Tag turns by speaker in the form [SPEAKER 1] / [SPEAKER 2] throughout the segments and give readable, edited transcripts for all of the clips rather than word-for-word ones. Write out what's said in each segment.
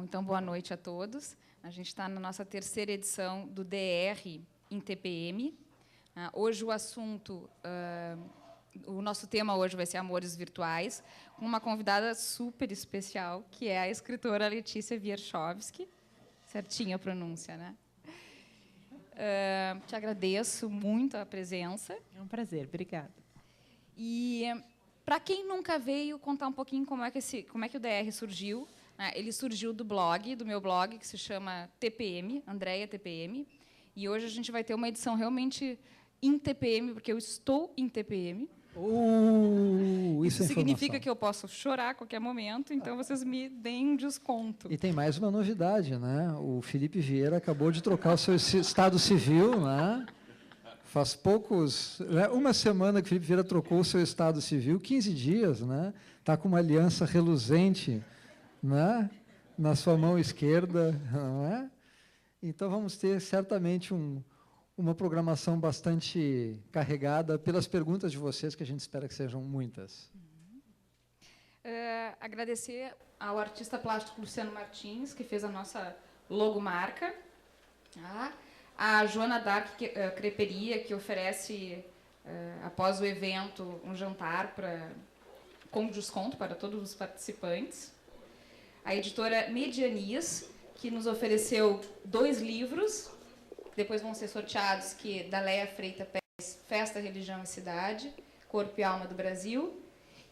[SPEAKER 1] Então, boa noite a todos. A gente está na nossa terceira edição do DR em TPM. Hoje o nosso tema hoje vai ser Amores Virtuais, com uma convidada super especial, que é a escritora Letícia Wierchowski. Certinha a pronúncia, né? Te agradeço muito a presença.
[SPEAKER 2] É um prazer, obrigada.
[SPEAKER 1] E, para quem nunca veio, contar um pouquinho como é que o DR surgiu. Ele surgiu do meu blog, que se chama TPM, Andréia TPM. E hoje a gente vai ter uma edição realmente em TPM, porque eu estou em TPM.
[SPEAKER 3] Isso
[SPEAKER 1] significa que eu posso chorar a qualquer momento, então vocês me deem um desconto.
[SPEAKER 3] E tem mais uma novidade, né? O Felipe Vieira acabou de trocar o seu estado civil, né? Faz uma semana que o Felipe Vieira trocou o seu estado civil, 15 dias, né? Está com uma aliança reluzente, né? Na sua mão esquerda, não é? Então vamos ter certamente uma programação bastante carregada pelas perguntas de vocês, que a gente espera que sejam muitas.
[SPEAKER 1] Agradecer ao artista plástico Luciano Martins, que fez a nossa logomarca, a Joana Dark Creperia, que oferece, após o evento, um jantar com desconto para todos os participantes, a editora Medianias, que nos ofereceu 2 livros, que depois vão ser sorteados, que da Leia Freitas Pérez, Festa, Religião e Cidade, Corpo e Alma do Brasil,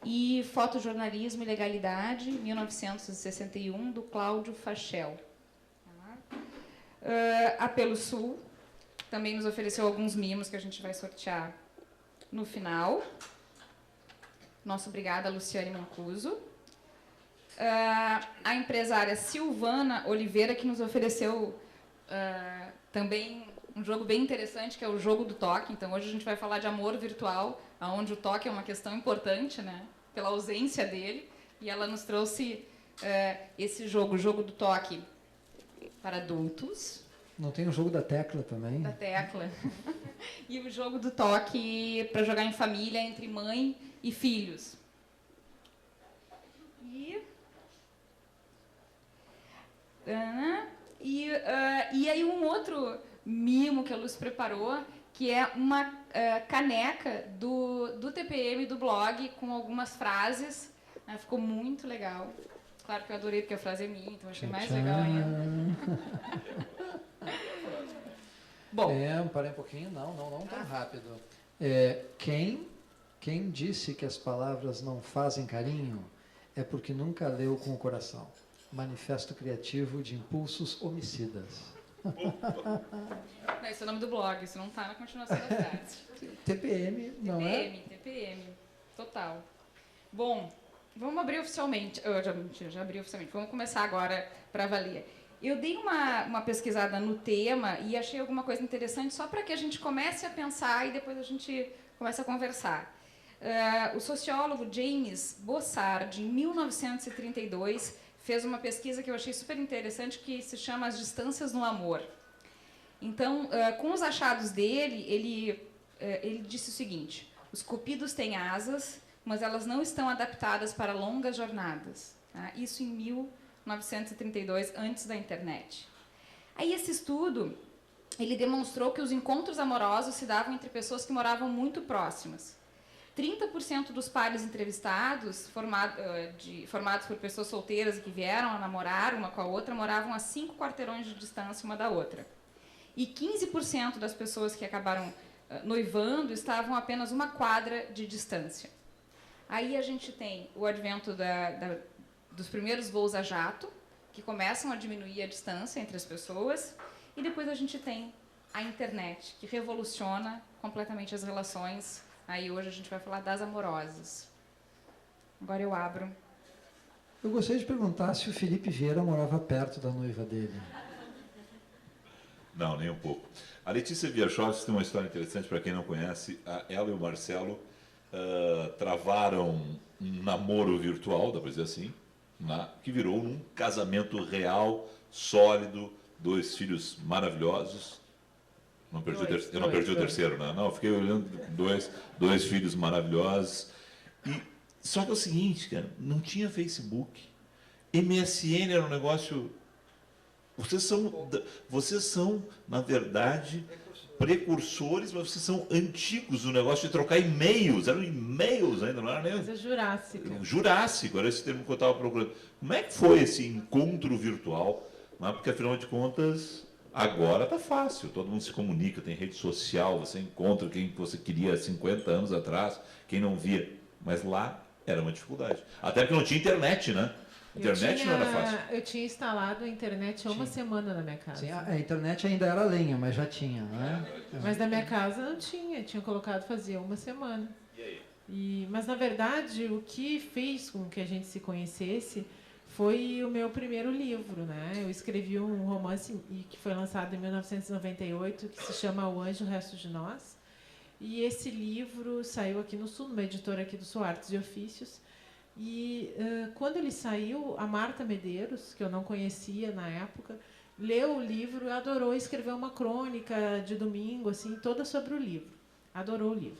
[SPEAKER 1] e Fotojornalismo e Legalidade, 1961, do Cláudio Fachel. A Pelo Sul também nos ofereceu alguns mimos que a gente vai sortear no final. Nossa obrigada, Luciane Mancuso. A empresária Silvana Oliveira, que nos ofereceu também um jogo bem interessante, que é o jogo do toque. Então, hoje a gente vai falar de amor virtual, onde o toque é uma questão importante, né, pela ausência dele. E ela nos trouxe esse jogo, o jogo do toque para adultos.
[SPEAKER 3] Não tem o jogo da tecla também?
[SPEAKER 1] Da tecla. E o jogo do toque para jogar em família, entre mãe e filhos. E aí um outro mimo que a Luz preparou, que é uma caneca do TPM, do blog, com algumas frases. Ficou muito legal. Claro que eu adorei, porque a frase é minha, então achei mais legal ainda. Bom.
[SPEAKER 3] Parei um pouquinho. Não tão rápido. Quem disse que as palavras não fazem carinho é porque nunca leu com o coração. Manifesto Criativo de Impulsos Homicidas.
[SPEAKER 1] Esse é o nome do blog, isso não está na continuação da frase.
[SPEAKER 3] TPM, não é?
[SPEAKER 1] TPM, total. Bom, vamos abrir oficialmente. Já abri oficialmente. Vamos começar agora para valer. Eu dei uma pesquisada no tema e achei alguma coisa interessante, só para que a gente comece a pensar e depois a gente comece a conversar. O sociólogo James Bossard, em 1932, fez uma pesquisa que eu achei super interessante, que se chama As Distâncias no Amor. Então, com os achados dele, ele disse o seguinte: os cupidos têm asas, mas elas não estão adaptadas para longas jornadas. Isso em 1932, antes da internet. Aí esse estudo, ele demonstrou que os encontros amorosos se davam entre pessoas que moravam muito próximas. 30% dos pares entrevistados, formados por pessoas solteiras que vieram a namorar uma com a outra, moravam a 5 quarteirões de distância uma da outra. E 15% das pessoas que acabaram noivando estavam a apenas 1 quadra de distância. Aí a gente tem o advento dos primeiros voos a jato, que começam a diminuir a distância entre as pessoas, e depois a gente tem a internet, que revoluciona completamente as relações. Aí hoje a gente vai falar das amorosas. Agora eu abro.
[SPEAKER 3] Eu gostaria de perguntar se o Felipe Vieira morava perto da noiva dele.
[SPEAKER 4] Não, nem um pouco. A Letícia Wierchowski tem uma história interessante para quem não conhece. Ela e o Marcelo travaram um namoro virtual, dá para dizer assim, que virou um casamento real, sólido, 2 filhos maravilhosos. Eu não perdi o terceiro, né? Não, eu fiquei olhando dois filhos maravilhosos. Só que é o seguinte, cara, não tinha Facebook. MSN era um negócio Vocês são, na verdade, precursores, mas vocês são antigos no negócio de trocar e-mails. Eram e-mails ainda, não era nem...
[SPEAKER 2] Coisa jurássica.
[SPEAKER 4] Jurássico, era esse termo que eu estava procurando. Como é que foi esse encontro virtual? Né? Porque, afinal de contas, agora está fácil. Todo mundo se comunica, tem rede social, você encontra quem você queria 50 anos atrás, quem não via. Mas lá era uma dificuldade. Até porque não tinha internet, né? Internet não era fácil.
[SPEAKER 2] Eu tinha instalado a internet há uma semana na minha casa.
[SPEAKER 3] Sim, a internet ainda era lenha, mas já tinha, né?
[SPEAKER 2] Mas na minha casa não tinha. Tinha colocado fazia uma semana.
[SPEAKER 4] E aí?
[SPEAKER 2] Mas, na verdade, o que fez com que a gente se conhecesse foi o meu primeiro livro, né? Eu escrevi um romance que foi lançado em 1998, que se chama O Anjo, o Resto de Nós. E esse livro saiu aqui no Sul, numa editora aqui do Sul, Artes e Ofícios. E quando ele saiu, a Marta Medeiros, que eu não conhecia na época, leu o livro, adorou, escreveu uma crônica de domingo, assim, toda sobre o livro. Adorou o livro.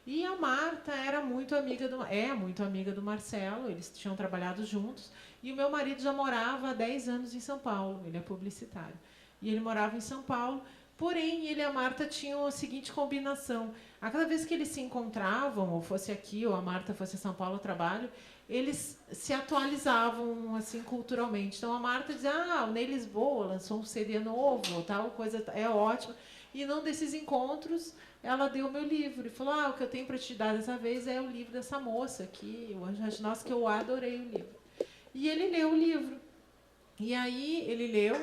[SPEAKER 2] E a Marta era muito amiga muito amiga do Marcelo, eles tinham trabalhado juntos. E o meu marido já morava há 10 anos em São Paulo, ele é publicitário. E ele morava em São Paulo, porém, ele e a Marta tinham a seguinte combinação. A cada vez que eles se encontravam, ou fosse aqui, ou a Marta fosse a São Paulo ao trabalho, eles se atualizavam assim culturalmente. Então a Marta dizia: o Ney Lisboa lançou um CD novo, tal coisa, é ótimo. E num desses encontros, ela deu o meu livro e falou: o que eu tenho para te dar dessa vez é o livro dessa moça aqui, o Anjo de Nós, que eu adorei o livro. E ele leu o livro. E aí ele leu,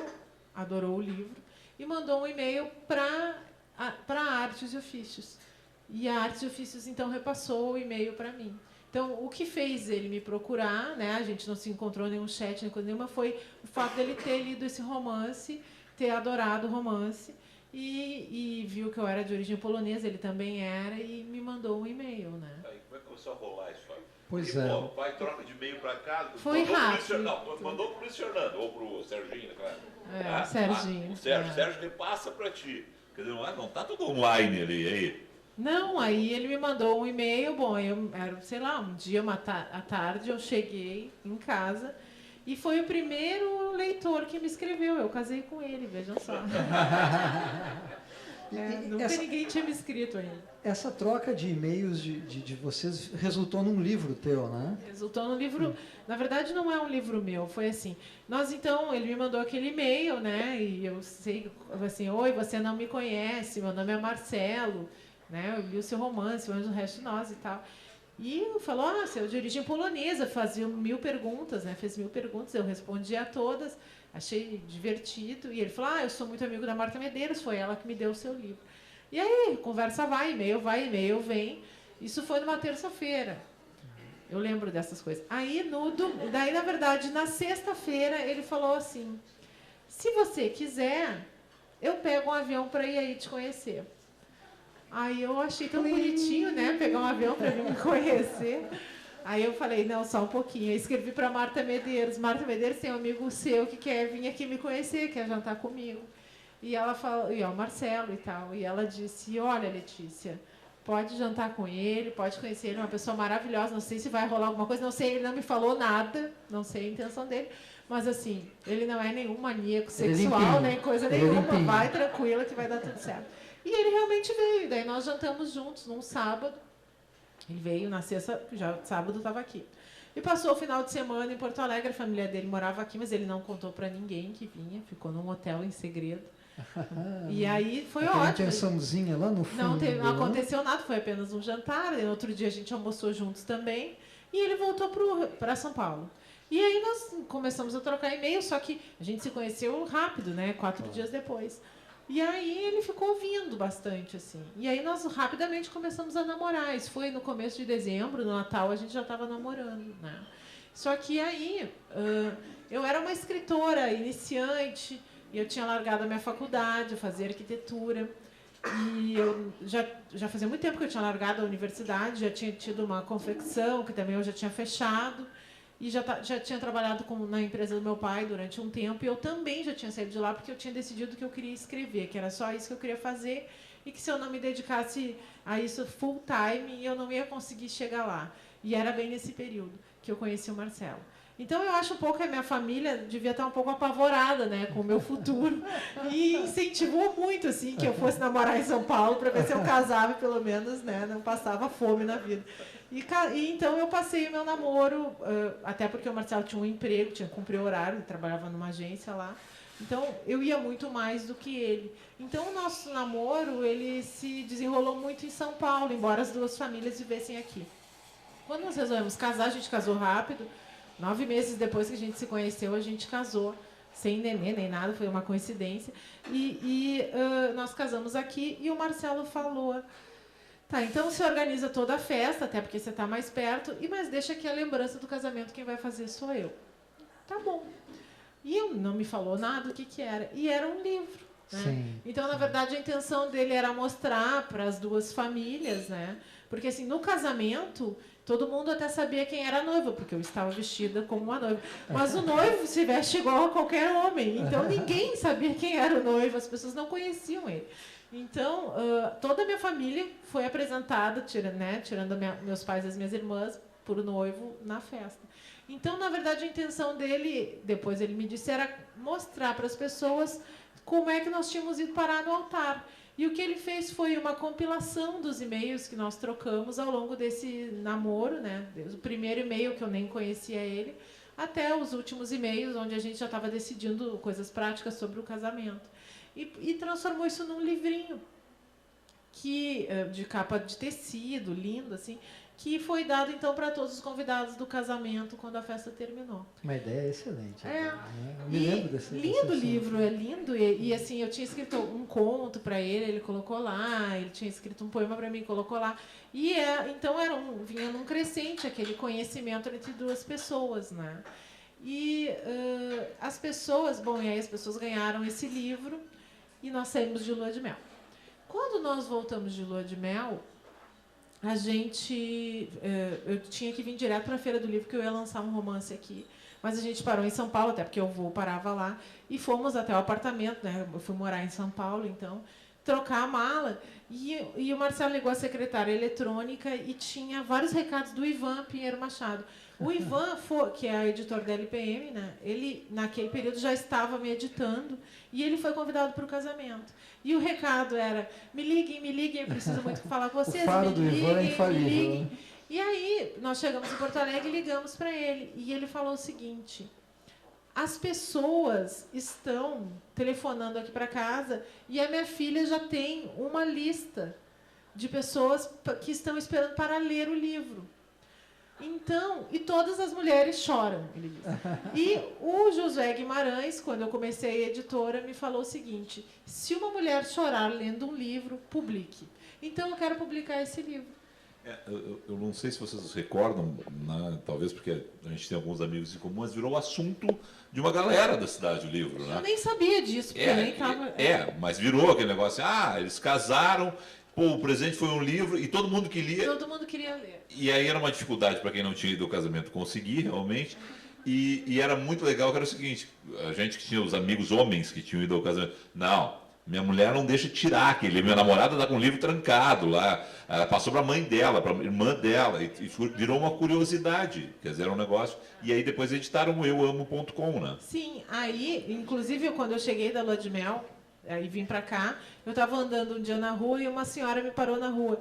[SPEAKER 2] adorou o livro e mandou um e-mail para Artes e Ofícios. E a Artes e Ofícios então repassou o e-mail para mim. Então, o que fez ele me procurar, né? A gente não se encontrou em nenhum chat, nem coisa nenhuma, foi o fato dele ter lido esse romance, ter adorado o romance, e viu que eu era de origem polonesa, ele também era, e me mandou um e-mail, né?
[SPEAKER 4] Aí, como é que começou a rolar isso aí?
[SPEAKER 3] Pois
[SPEAKER 4] e,
[SPEAKER 3] é.
[SPEAKER 4] Pô, vai, troca de e-mail para cá.
[SPEAKER 2] Foi rápido.
[SPEAKER 4] Mandou pro Luiz Fernando, ou pro Serginho, claro.
[SPEAKER 2] O Serginho.
[SPEAKER 4] O Sérgio repassa para ti. Quer dizer, não tá tudo online ali, aí.
[SPEAKER 2] Não, aí ele me mandou um e-mail, eu era, sei lá, um dia, à tarde, eu cheguei em casa e foi o primeiro leitor que me escreveu. Eu casei com ele, vejam só. Nunca ninguém tinha me escrito ainda.
[SPEAKER 3] Essa troca de e-mails de vocês resultou num livro teu, né?
[SPEAKER 2] Resultou num livro... Na verdade, não é um livro meu, foi assim. Ele me mandou aquele e-mail, né? E eu sei, assim: oi, você não me conhece, meu nome é Marcelo, né? Eu li o seu romance, O Anjo, o Resto de Nós e tal. E falou: você é de origem polonesa, fazia 1000 perguntas, né? Fez 1000 perguntas, eu respondi a todas, achei divertido. E ele falou: eu sou muito amigo da Marta Medeiros, foi ela que me deu o seu livro. E aí, conversa vai, e-mail vem. Isso foi numa terça-feira. Eu lembro dessas coisas. Daí, na verdade, na sexta-feira, ele falou assim: se você quiser, eu pego um avião para ir aí te conhecer. Aí eu achei tão bonitinho, né? Pegar um avião para vir me conhecer. Aí eu falei: não, só um pouquinho. Eu escrevi para Marta Medeiros. Marta Medeiros tem um amigo seu que quer vir aqui me conhecer, quer jantar comigo. E ela falou, e o Marcelo e tal. E ela disse: olha, Letícia, pode jantar com ele, pode conhecer ele, é uma pessoa maravilhosa. Não sei se vai rolar alguma coisa, não sei, ele não me falou nada, não sei a intenção dele. Mas assim, ele não é nenhum maníaco sexual, nem coisa nenhuma. Vai tranquila que vai dar tudo certo. E ele realmente veio. Daí nós jantamos juntos num sábado. Ele veio na sexta, já sábado estava aqui. E passou o final de semana em Porto Alegre. A família dele morava aqui, mas ele não contou para ninguém que vinha. Ficou num hotel em segredo. E aí foi ótimo.
[SPEAKER 3] Uma tensãozinha lá no fundo.
[SPEAKER 2] Não aconteceu nada, foi apenas um jantar. E no outro dia a gente almoçou juntos também. E ele voltou para São Paulo. E aí nós começamos a trocar e-mail, só que a gente se conheceu rápido, né? 4 dias depois. E aí ele ficou ouvindo bastante, assim. E aí nós rapidamente começamos a namorar. Isso foi no começo de dezembro, no Natal a gente já estava namorando, né? Só que aí eu era uma escritora iniciante, e eu tinha largado a minha faculdade, eu fazia arquitetura. E eu já fazia muito tempo que eu tinha largado a universidade, já tinha tido uma confecção, que também eu já tinha fechado. E já tinha trabalhado na empresa do meu pai durante um tempo, e eu também já tinha saído de lá porque eu tinha decidido que eu queria escrever, que era só isso que eu queria fazer, e que se eu não me dedicasse a isso full time, eu não ia conseguir chegar lá. E era bem nesse período que eu conheci o Marcelo. Então, eu acho um pouco que a minha família devia estar um pouco apavorada, né, com o meu futuro. E incentivou muito, assim, que eu fosse namorar em São Paulo para ver se eu casava e, pelo menos, né, não passava fome na vida. E então, eu passei o meu namoro, até porque o Marcelo tinha um emprego, tinha que cumprir horário, trabalhava numa agência lá. Então, eu ia muito mais do que ele. Então, o nosso namoro, ele se desenrolou muito em São Paulo, embora as duas famílias vivessem aqui. Quando nós resolvemos casar, a gente casou rápido. 9 meses depois que a gente se conheceu, a gente casou, sem nenê nem nada, foi uma coincidência. Nós casamos aqui e o Marcelo falou, tá, então você organiza toda a festa, até porque você está mais perto, mas deixa aqui a lembrança do casamento, quem vai fazer sou eu. Tá bom. E não me falou nada o que era. E era um livro. Né?
[SPEAKER 3] Sim,
[SPEAKER 2] então, na verdade, a intenção dele era mostrar para as duas famílias, né? Porque assim, no casamento, todo mundo até sabia quem era a noiva, porque eu estava vestida como uma noiva. Mas o noivo se veste igual a qualquer homem. Então, ninguém sabia quem era o noivo, as pessoas não conheciam ele. Então, toda a minha família foi apresentada, tirando meus pais e as minhas irmãs, por noivo na festa. Então, na verdade, a intenção dele, depois ele me disse, era mostrar para as pessoas como é que nós tínhamos ido parar no altar. E o que ele fez foi uma compilação dos e-mails que nós trocamos ao longo desse namoro, né? Desde o primeiro e-mail, que eu nem conhecia ele, até os últimos e-mails, onde a gente já estava decidindo coisas práticas sobre o casamento. E transformou isso num livrinho, de capa de tecido, lindo, assim, que foi dado, então, para todos os convidados do casamento quando a festa terminou.
[SPEAKER 3] uma ideia excelente.
[SPEAKER 2] É.
[SPEAKER 3] Eu me lembro desse
[SPEAKER 2] Lindo
[SPEAKER 3] assunto.
[SPEAKER 2] livro, é lindo. E assim, eu tinha escrito um conto para ele colocou lá. Ele tinha escrito um poema para mim, colocou lá. Então, vinha num crescente aquele conhecimento entre duas pessoas, né? As pessoas ganharam esse livro e nós saímos de lua de mel. Quando nós voltamos de lua de mel, eu tinha que vir direto para a Feira do Livro, porque eu ia lançar um romance aqui. Mas a gente parou em São Paulo, até porque o voo parava lá, e fomos até o apartamento, né? Eu fui morar em São Paulo, então, trocar a mala. E o Marcelo ligou a secretária eletrônica e tinha vários recados do Ivan Pinheiro Machado. O Ivan, que é editor da LPM, né? Ele, naquele período, já estava me editando, e ele foi convidado para o casamento. E o recado era, me liguem, eu preciso muito falar com vocês.
[SPEAKER 3] O faro do Ivan é infalível.
[SPEAKER 2] E aí, nós chegamos em Porto Alegre e ligamos para ele. E ele falou o seguinte, as pessoas estão telefonando aqui para casa e a minha filha já tem uma lista de pessoas que estão esperando para ler o livro. Então, e todas as mulheres choram, ele disse. E o Josué Guimarães, quando eu comecei a editora, me falou o seguinte, se uma mulher chorar lendo um livro, publique. Então, eu quero publicar esse livro.
[SPEAKER 4] Eu não sei se vocês recordam, né, talvez porque a gente tem alguns amigos em comum, mas virou assunto de uma galera da cidade o livro. Né?
[SPEAKER 2] Eu nem sabia disso, porque eu nem estava...
[SPEAKER 4] Mas virou aquele negócio, eles casaram, o presente foi um livro e todo mundo que lia...
[SPEAKER 2] Todo mundo queria ler.
[SPEAKER 4] E aí era uma dificuldade para quem não tinha ido ao casamento conseguir, realmente. E era muito legal, que era o seguinte, a gente que tinha os amigos homens que tinham ido ao casamento, minha mulher não deixa tirar aquele. Minha namorada está com o livro trancado lá. Ela passou para a mãe dela, para a irmã dela. E virou uma curiosidade. Quer dizer, era um negócio. E aí depois editaram o euamo.com, né?
[SPEAKER 2] Sim, aí, inclusive, quando eu cheguei da lua de mel, aí vim para cá, eu estava andando um dia na rua e uma senhora me parou na rua.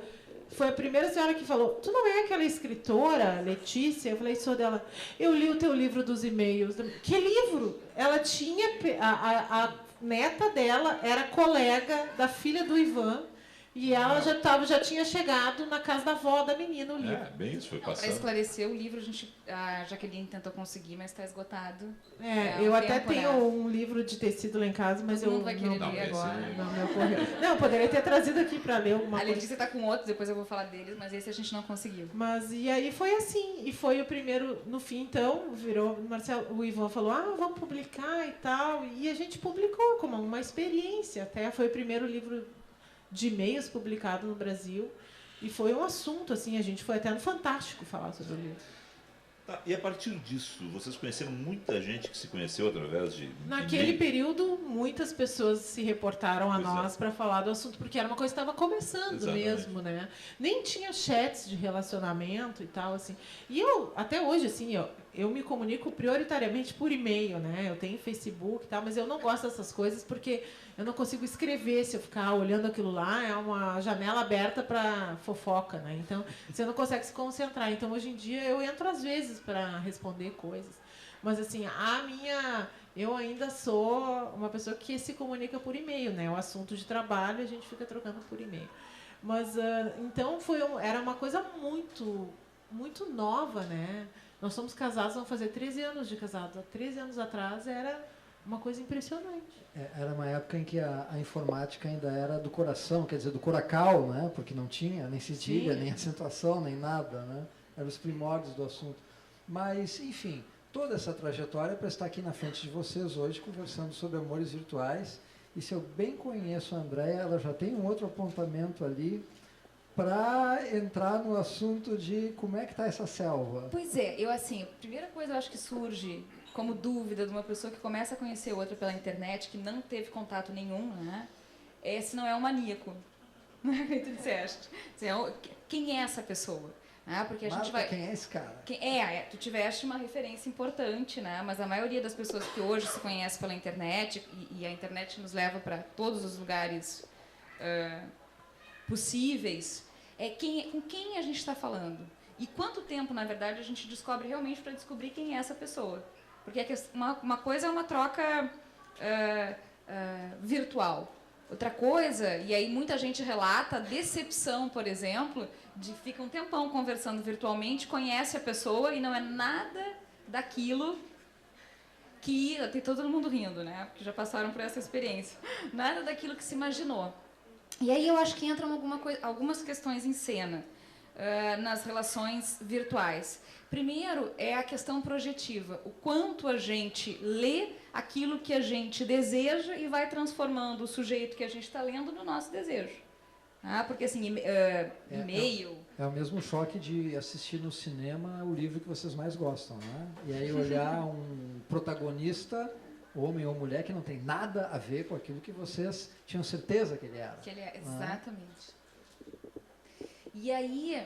[SPEAKER 2] Foi a primeira senhora que falou, tu não é aquela escritora, Letícia? Eu falei, sou dela. Eu li o teu livro dos e-mails. Que livro? Ela tinha... A neta dela era colega da filha do Ivan e ela já tinha chegado na casa da avó da menina o livro.
[SPEAKER 4] Bem isso, foi passando.
[SPEAKER 1] Para esclarecer o livro, a Jaqueline tentou conseguir, mas está esgotado.
[SPEAKER 2] Eu até tenho um livro de tecido lá em casa, mas eu
[SPEAKER 1] não vai querer ler agora.
[SPEAKER 2] Não, eu poderia ter trazido aqui para ler alguma coisa.
[SPEAKER 1] A Letícia está com outros, depois eu vou falar deles, mas esse a gente não conseguiu.
[SPEAKER 2] Mas e aí foi assim, e foi o primeiro, no fim então, o Ivan falou, vamos publicar e tal, e a gente publicou como uma experiência, até foi o primeiro livro de e-mails publicado no Brasil, e foi um assunto, assim, a gente foi até no Fantástico falar sobre o livro.
[SPEAKER 4] Tá, e a partir disso, vocês conheceram muita gente que se conheceu através de...
[SPEAKER 2] Naquele período, muitas pessoas se reportaram a nós para falar do assunto, porque era uma coisa que estava começando mesmo, né? Nem tinha chats de relacionamento e tal, assim. E eu, até hoje, assim, eu me comunico prioritariamente por e-mail, né? Eu tenho Facebook e tal, mas eu não gosto dessas coisas porque eu não consigo escrever. Se eu ficar olhando aquilo lá, é uma janela aberta para fofoca, né? Então, você não consegue se concentrar. Então, hoje em dia, eu entro às vezes para responder coisas. Mas, assim, eu ainda sou uma pessoa que se comunica por e-mail, né? O assunto de trabalho, a gente fica trocando por e-mail. Mas, então, era uma coisa muito, muito nova, né? Nós somos casados, vamos fazer 13 anos de casado. Há 13 anos atrás era uma coisa impressionante.
[SPEAKER 3] Era uma época em que a informática ainda era do coração, quer dizer, do coracal, né? Porque não tinha nem cedilha, nem acentuação, nem nada, né? Eram os primórdios do assunto. Mas, enfim, toda essa trajetória para estar aqui na frente de vocês hoje, conversando sobre amores virtuais. E se eu bem conheço a Andréia, ela já tem um outro apontamento ali para entrar no assunto de como é que está essa selva.
[SPEAKER 1] Pois é, a primeira coisa eu acho que surge como dúvida de uma pessoa que começa a conhecer outra pela internet, que não teve contato nenhum, né? É se não é um maníaco. Não é o que tu disseste. Quem é essa pessoa? Porque a gente vai...
[SPEAKER 3] Quem é esse cara?
[SPEAKER 1] Tu tiveste uma referência importante, né? Mas a maioria das pessoas que hoje se conhece pela internet, e a internet nos leva para todos os lugares possíveis, com quem a gente está falando. E quanto tempo, na verdade, a gente descobre realmente para descobrir quem é essa pessoa. Porque uma coisa é uma troca virtual. Outra coisa, e aí muita gente relata a decepção, por exemplo, de fica um tempão conversando virtualmente, conhece a pessoa e não é nada daquilo que... Tem todo mundo rindo, né? Porque já passaram por essa experiência. Nada daquilo que se imaginou. E aí eu acho que entram algumas questões em cena nas relações virtuais. Primeiro é a questão projetiva. O quanto a gente lê aquilo que a gente deseja e vai transformando o sujeito que a gente está lendo no nosso desejo. Porque assim, e-mail...
[SPEAKER 3] É o mesmo choque de assistir no cinema o livro que vocês mais gostam, né? E aí olhar um protagonista, homem ou mulher, que não tem nada a ver com aquilo que vocês tinham certeza que ele era.
[SPEAKER 1] Exatamente. E aí,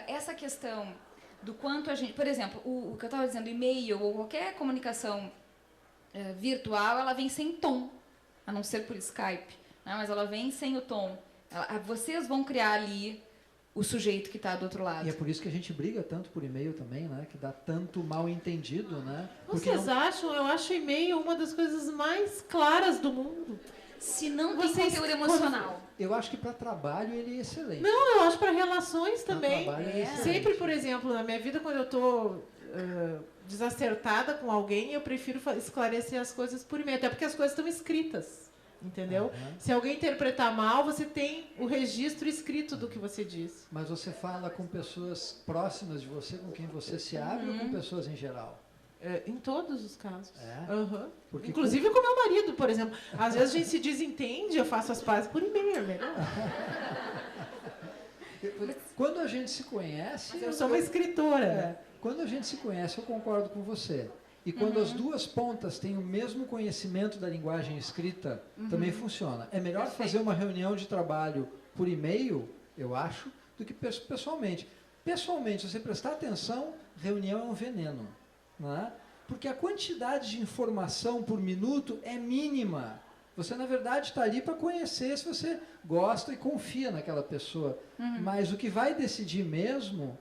[SPEAKER 1] essa questão do quanto a gente... Por exemplo, o que eu estava dizendo, e-mail ou qualquer comunicação virtual, ela vem sem tom, a não ser por Skype, né? Mas ela vem sem o tom. Vocês vão criar ali o sujeito que está do outro lado.
[SPEAKER 3] E é por isso que a gente briga tanto por e-mail também, né? Que dá tanto mal entendido, né?
[SPEAKER 2] Vocês acham? Eu acho o e-mail uma das coisas mais claras do mundo.
[SPEAKER 1] Se não tem conteúdo emocional.
[SPEAKER 3] Eu acho que para trabalho ele é excelente.
[SPEAKER 2] Não, eu acho para relações também.
[SPEAKER 3] Sempre,
[SPEAKER 2] por exemplo, na minha vida, quando eu estou desacertada com alguém, eu prefiro esclarecer as coisas por e-mail. Até porque as coisas estão escritas. Entendeu? Se alguém interpretar mal, você tem o registro escrito do que você disse.
[SPEAKER 3] Mas você fala com pessoas próximas de você, com quem você se abre, ou com pessoas em geral?
[SPEAKER 2] Em todos os casos.
[SPEAKER 3] Porque
[SPEAKER 2] inclusive com meu marido, por exemplo. Às vezes a gente se desentende, eu faço as pazes por e-mail, melhor.
[SPEAKER 3] Quando a gente se conhece...
[SPEAKER 2] Eu sou uma escritora.
[SPEAKER 3] Quando a gente se conhece, eu concordo com você. E quando as duas pontas têm o mesmo conhecimento da linguagem escrita, também funciona. É melhor fazer uma reunião de trabalho por e-mail, eu acho, do que pessoalmente. Pessoalmente, se você prestar atenção, reunião é um veneno. Não é? Porque a quantidade de informação por minuto é mínima. Você, na verdade, está ali para conhecer se você gosta e confia naquela pessoa. Mas o que vai decidir mesmo...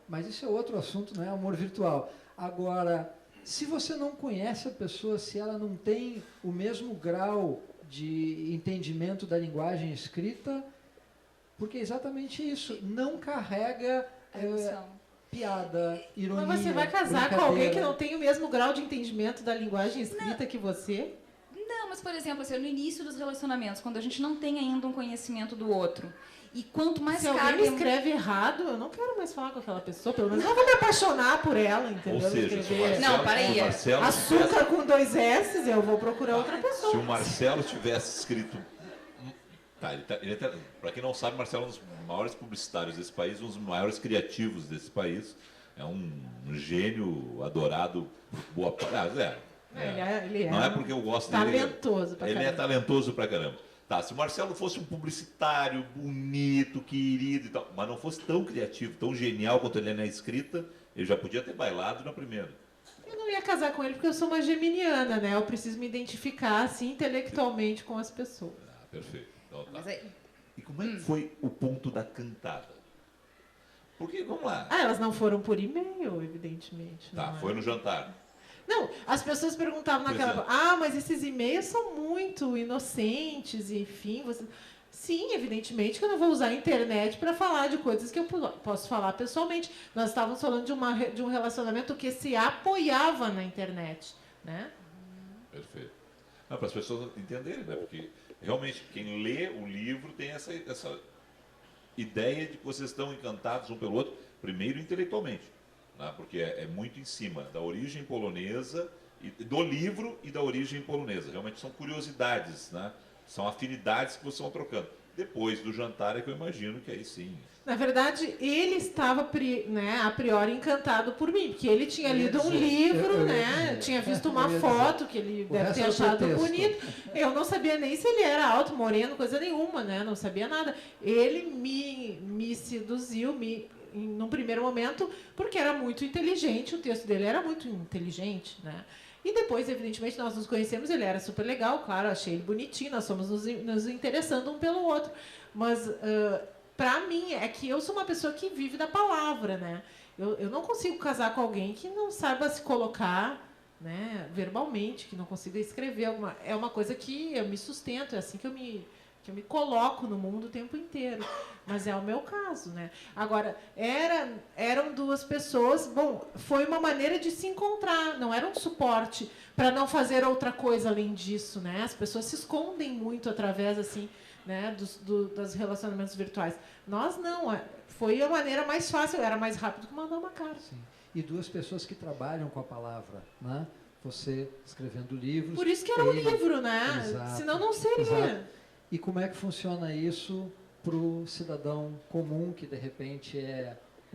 [SPEAKER 3] mas isso é outro assunto, não é amor virtual. Agora, se você não conhece a pessoa, se ela não tem o mesmo grau de entendimento da linguagem escrita, porque é exatamente isso, não carrega piada, ironia.
[SPEAKER 2] Mas você vai casar com alguém que não tem o mesmo grau de entendimento da linguagem escrita que você?
[SPEAKER 1] Não, mas, por exemplo, no início dos relacionamentos, quando a gente não tem ainda um conhecimento do outro, e quanto mais
[SPEAKER 2] se alguém me escreve errado, eu não quero mais falar com aquela pessoa, pelo menos não vou me apaixonar por ela, entendeu?
[SPEAKER 4] Ou seja, se o Marcelo,
[SPEAKER 1] não, para aí.
[SPEAKER 2] Açúcar com 2 S, eu vou procurar outra pessoa.
[SPEAKER 4] Se o Marcelo tivesse escrito... Para quem não sabe, Marcelo é um dos maiores publicitários desse país, um dos maiores criativos desse país. É um gênio adorado por boa parte.
[SPEAKER 2] Ele é.
[SPEAKER 4] Não é porque eu gosto
[SPEAKER 2] talentoso
[SPEAKER 4] dele. Ele é talentoso pra caramba. Se o Marcelo fosse um publicitário bonito, querido e tal, mas não fosse tão criativo, tão genial quanto ele é na escrita, Ele já podia ter bailado na primeira.
[SPEAKER 2] Eu não ia casar com ele porque eu sou uma geminiana, né? Eu preciso me identificar, assim, intelectualmente com as pessoas.
[SPEAKER 4] Ah, perfeito. Então, tá.
[SPEAKER 1] Mas aí,
[SPEAKER 4] E como é que foi o ponto da cantada? Porque, vamos lá.
[SPEAKER 2] Ah, elas não foram por e-mail, evidentemente.
[SPEAKER 4] Tá,
[SPEAKER 2] não é?
[SPEAKER 4] foi no jantar.
[SPEAKER 2] Não, as pessoas perguntavam
[SPEAKER 4] Pois
[SPEAKER 2] naquela...
[SPEAKER 4] é.
[SPEAKER 2] Ah, mas esses e-mails são muito inocentes, enfim. Você... Sim, evidentemente que eu não vou usar a internet para falar de coisas que eu posso falar pessoalmente. Nós estávamos falando de um relacionamento que se apoiava na internet, né?
[SPEAKER 4] Perfeito. Não, para as pessoas entenderem, né? Porque realmente quem lê o livro tem essa ideia de que vocês estão encantados um pelo outro, primeiro intelectualmente, né? Porque é muito em cima da origem polonesa, do livro e da origem polonesa. Realmente são curiosidades, né? São afinidades que vocês vão trocando. Depois do jantar é que eu imagino que aí sim.
[SPEAKER 2] Na verdade, ele estava, né, a priori encantado por mim, porque ele tinha lido um livro, né, tinha visto uma foto que ele deve ter achado bonito. Eu não sabia nem se ele era alto, moreno, coisa nenhuma, né, não sabia nada. Ele me seduziu, num primeiro momento, porque era muito inteligente, o texto dele era muito inteligente, né. E depois, evidentemente, nós nos conhecemos, ele era super legal, claro, achei ele bonitinho, nós fomos nos interessando um pelo outro. Mas, para mim, é que eu sou uma pessoa que vive da palavra, né? Eu não consigo casar com alguém que não saiba se colocar, né, verbalmente, que não consiga escrever. É uma coisa que eu me sustento, é assim que eu me coloco no mundo o tempo inteiro. Mas é o meu caso, né? Agora, eram duas pessoas... Bom, foi uma maneira de se encontrar, não era um suporte para não fazer outra coisa além disso, né? As pessoas se escondem muito através, assim, né, dos relacionamentos virtuais. Nós não. Foi a maneira mais fácil, era mais rápido que mandar uma carta.
[SPEAKER 3] Sim. E duas pessoas que trabalham com a palavra, né? Você escrevendo livros...
[SPEAKER 2] Por isso que era um
[SPEAKER 3] ele...
[SPEAKER 2] livro, né?
[SPEAKER 3] Exato,
[SPEAKER 2] senão não seria.
[SPEAKER 3] exato. E como é que funciona isso para o cidadão comum, que de repente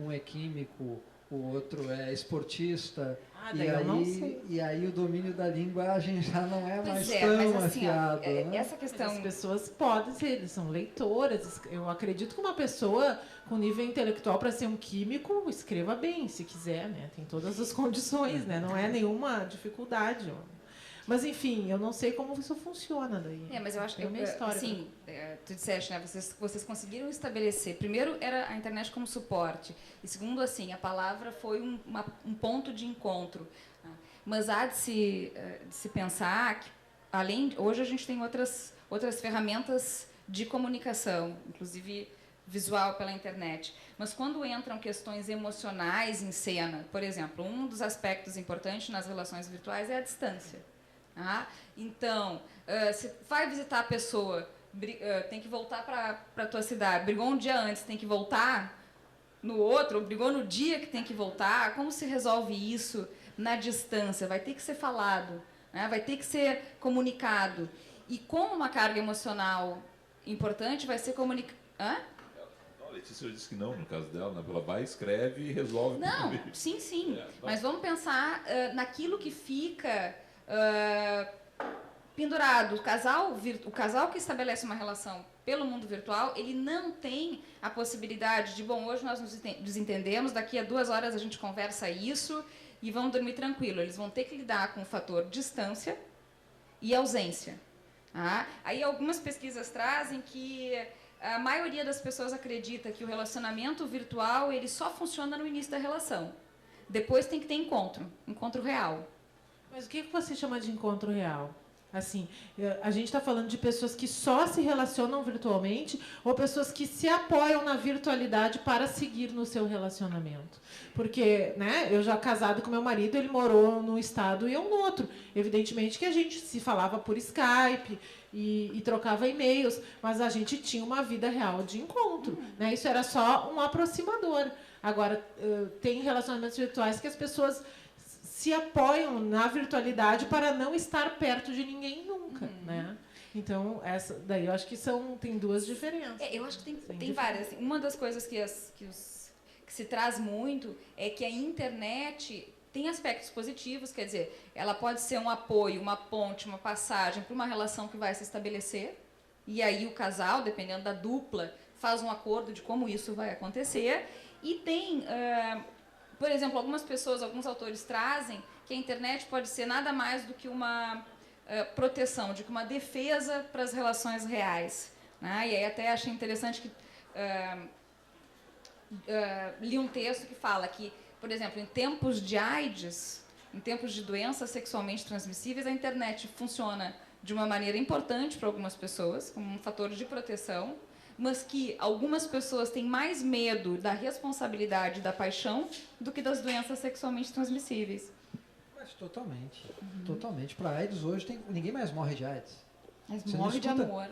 [SPEAKER 3] um é químico, o outro é esportista, e aí o domínio da linguagem já não é mais tão
[SPEAKER 1] mas assim,
[SPEAKER 3] afiado.
[SPEAKER 1] ó,
[SPEAKER 3] né?
[SPEAKER 1] essa questão...
[SPEAKER 2] As pessoas podem ser, são leitoras. Eu acredito que uma pessoa com nível intelectual para ser um químico escreva bem, se quiser, né? Tem todas as condições, né? Não é nenhuma dificuldade. Mas, enfim, eu não sei como isso funciona daí.
[SPEAKER 1] Mas eu acho que
[SPEAKER 2] é a minha história.
[SPEAKER 1] Assim, tu disseste, né? Vocês conseguiram estabelecer. Primeiro, era a internet como suporte. E segundo, assim, a palavra foi um ponto de encontro. Mas há de se pensar que, hoje a gente tem outras ferramentas de comunicação, inclusive visual pela internet. Mas quando entram questões emocionais em cena, por exemplo, um dos aspectos importantes nas relações virtuais é a distância. Então, se vai visitar a pessoa, tem que voltar para a tua cidade, brigou um dia antes, tem que voltar no outro, brigou no dia que tem que voltar, como se resolve isso na distância? Vai ter que ser falado, né? Vai ter que ser comunicado. E com uma carga emocional importante, vai ser comunicado...
[SPEAKER 4] A Letícia disse que não, no caso dela, né? Ela vai, escreve e resolve.
[SPEAKER 1] Não, sim. Mas vamos pensar naquilo que fica... pendurado. O casal que estabelece uma relação pelo mundo virtual, ele não tem a possibilidade de, hoje nós nos desentendemos, daqui a 2 horas a gente conversa isso e vamos dormir tranquilo. Eles vão ter que lidar com o fator distância e ausência. Aí algumas pesquisas trazem que a maioria das pessoas acredita que o relacionamento virtual ele só funciona no início da relação. Depois tem que ter encontro real.
[SPEAKER 2] Mas o que você chama de encontro real? Assim, a gente está falando de pessoas que só se relacionam virtualmente ou pessoas que se apoiam na virtualidade para seguir no seu relacionamento. Porque, né, eu já casado com meu marido, ele morou num estado e eu no outro. Evidentemente que a gente se falava por Skype e trocava e-mails, mas a gente tinha uma vida real de encontro. Né? Isso era só um aproximador. Agora, tem relacionamentos virtuais que as pessoas se apoiam na virtualidade para não estar perto de ninguém nunca, né? Então, essa daí eu acho que tem 2 diferenças.
[SPEAKER 1] Eu acho que tem várias. Assim, uma das coisas que se traz muito é que a internet tem aspectos positivos, quer dizer, ela pode ser um apoio, uma ponte, uma passagem para uma relação que vai se estabelecer, e aí o casal, dependendo da dupla, faz um acordo de como isso vai acontecer, e tem... por exemplo, algumas pessoas, alguns autores trazem que a internet pode ser nada mais do que uma proteção, de que uma defesa para as relações reais. Né? E aí até achei interessante que li um texto que fala que, por exemplo, em tempos de AIDS, em tempos de doenças sexualmente transmissíveis, a internet funciona de uma maneira importante para algumas pessoas, como um fator de proteção, mas que algumas pessoas têm mais medo da responsabilidade da paixão do que das doenças sexualmente transmissíveis.
[SPEAKER 3] Mas totalmente. Totalmente. Para AIDS hoje, ninguém mais morre de AIDS.
[SPEAKER 1] Mas morre de amor.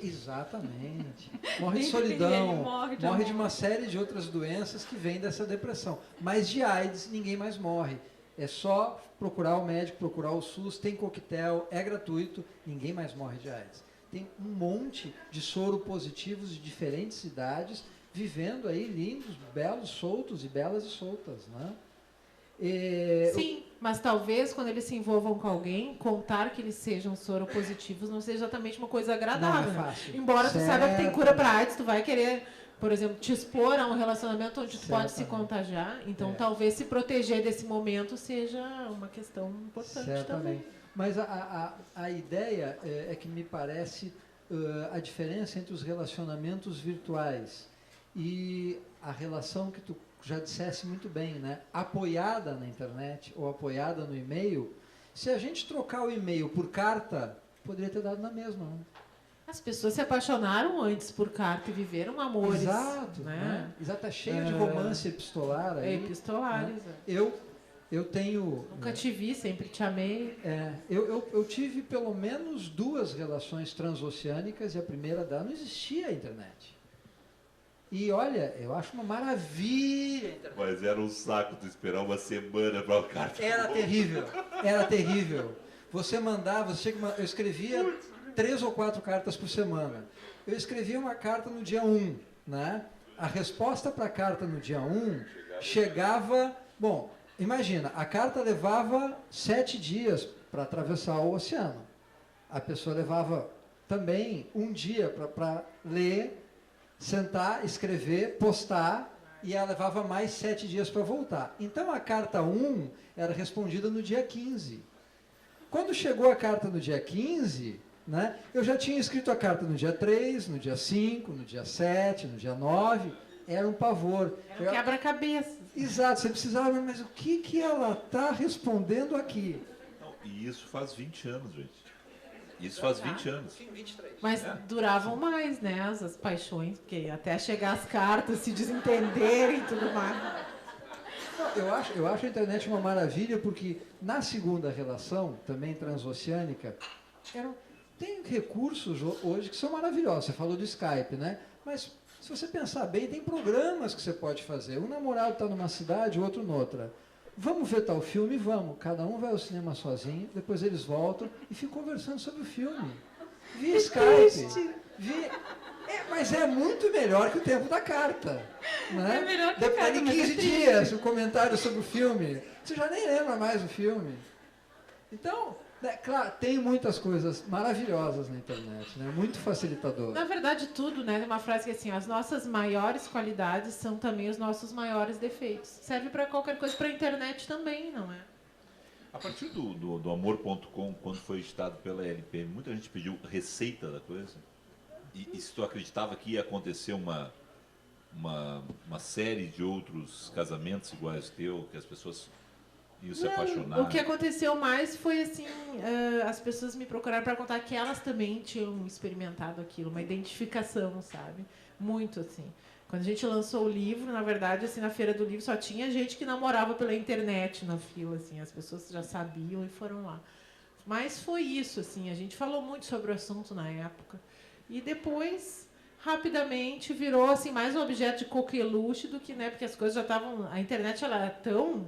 [SPEAKER 3] Exatamente. Morre de solidão,
[SPEAKER 1] morre
[SPEAKER 3] de uma série de outras doenças que vêm dessa depressão. Mas de AIDS, ninguém mais morre. É só procurar o médico, procurar o SUS, tem coquetel, é gratuito, ninguém mais morre de AIDS. Tem um monte de soro positivos de diferentes idades, vivendo aí lindos, belos, soltos e belas e soltas, né?
[SPEAKER 2] Sim, mas talvez quando eles se envolvam com alguém, contar que eles sejam soropositivos não seja exatamente uma coisa agradável.
[SPEAKER 3] Não é fácil.
[SPEAKER 2] Embora tu saiba que tem cura para AIDS, tu vai querer, por exemplo, te expor a um relacionamento onde tu pode se contagiar. Então, talvez se proteger desse momento seja uma questão importante também.
[SPEAKER 3] Mas a ideia é que me parece a diferença entre os relacionamentos virtuais e a relação que tu já dissesse muito bem, né? Apoiada na internet ou apoiada no e-mail. Se a gente trocar o e-mail por carta, poderia ter dado na mesma, né?
[SPEAKER 2] As pessoas se apaixonaram antes por carta e viveram amores.
[SPEAKER 3] Exato,
[SPEAKER 2] né?
[SPEAKER 3] Exato, tá cheio de romance epistolar aí.
[SPEAKER 2] Epistolares.
[SPEAKER 3] Né? Eu tenho...
[SPEAKER 2] Nunca te vi, sempre te amei.
[SPEAKER 3] Eu tive pelo menos 2 relações transoceânicas e a primeira dela não existia a internet. E olha, eu acho uma maravilha a internet.
[SPEAKER 4] Mas era um saco tu esperar uma semana para a carta.
[SPEAKER 3] Era terrível. Você mandava, eu escrevia 3 ou 4 cartas por semana. Eu escrevia uma carta no dia 1, né? A resposta para a carta no dia 1 chegava... Bom, imagina, a carta levava 7 dias para atravessar o oceano. A pessoa levava também um dia para ler, sentar, escrever, postar, e ela levava mais 7 dias para voltar. Então a carta 1 era respondida no dia 15. Quando chegou a carta no dia 15, né, eu já tinha escrito a carta no dia 3, no dia 5, no dia 7, no dia 9, era um pavor.
[SPEAKER 2] Era um quebra-cabeça.
[SPEAKER 3] Exato, você precisava, mas o que ela está respondendo aqui?
[SPEAKER 4] Não, e isso faz 20 anos, gente. Isso faz 20 anos.
[SPEAKER 3] Sim, 23.
[SPEAKER 2] Mas duravam mais, né, as paixões, porque até chegar as cartas, se desentenderem e tudo mais.
[SPEAKER 3] Eu acho a internet uma maravilha, porque na segunda relação, também transoceânica, tem recursos hoje que são maravilhosos. Você falou do Skype, né? Mas se você pensar bem, tem programas que você pode fazer. Um namorado está numa cidade, o outro noutra. Vamos ver tal filme? Vamos. Cada um vai ao cinema sozinho, depois eles voltam e ficam conversando sobre o filme. Via Skype. Mas é muito melhor que o tempo da carta. Né?
[SPEAKER 1] É melhor que a carta,
[SPEAKER 3] Depois de
[SPEAKER 1] mas
[SPEAKER 3] 15 dias, o comentário sobre o filme. Você já nem lembra mais o filme. Então, claro, tem muitas coisas maravilhosas na internet, né? Muito facilitador.
[SPEAKER 2] Na verdade, tudo, né? Tem uma frase que é assim, as nossas maiores qualidades são também os nossos maiores defeitos. Serve para qualquer coisa, para a internet também, não é?
[SPEAKER 4] A partir do amor.com, quando foi editado pela LPM, muita gente pediu receita da coisa. E se tu acreditava que ia acontecer uma série de outros casamentos iguais ao teu, que as pessoas iam se apaixonar?
[SPEAKER 2] O que aconteceu mais foi assim, as pessoas me procuraram para contar que elas também tinham experimentado aquilo, uma identificação, sabe? Muito assim. Quando a gente lançou o livro, na verdade, assim, na feira do livro só tinha gente que namorava pela internet na fila, assim, as pessoas já sabiam e foram lá. Mas foi isso, assim, a gente falou muito sobre o assunto na época. E depois, rapidamente, virou assim, mais um objeto de coqueluche do que, né? Porque as coisas já estavam... A internet ela é tão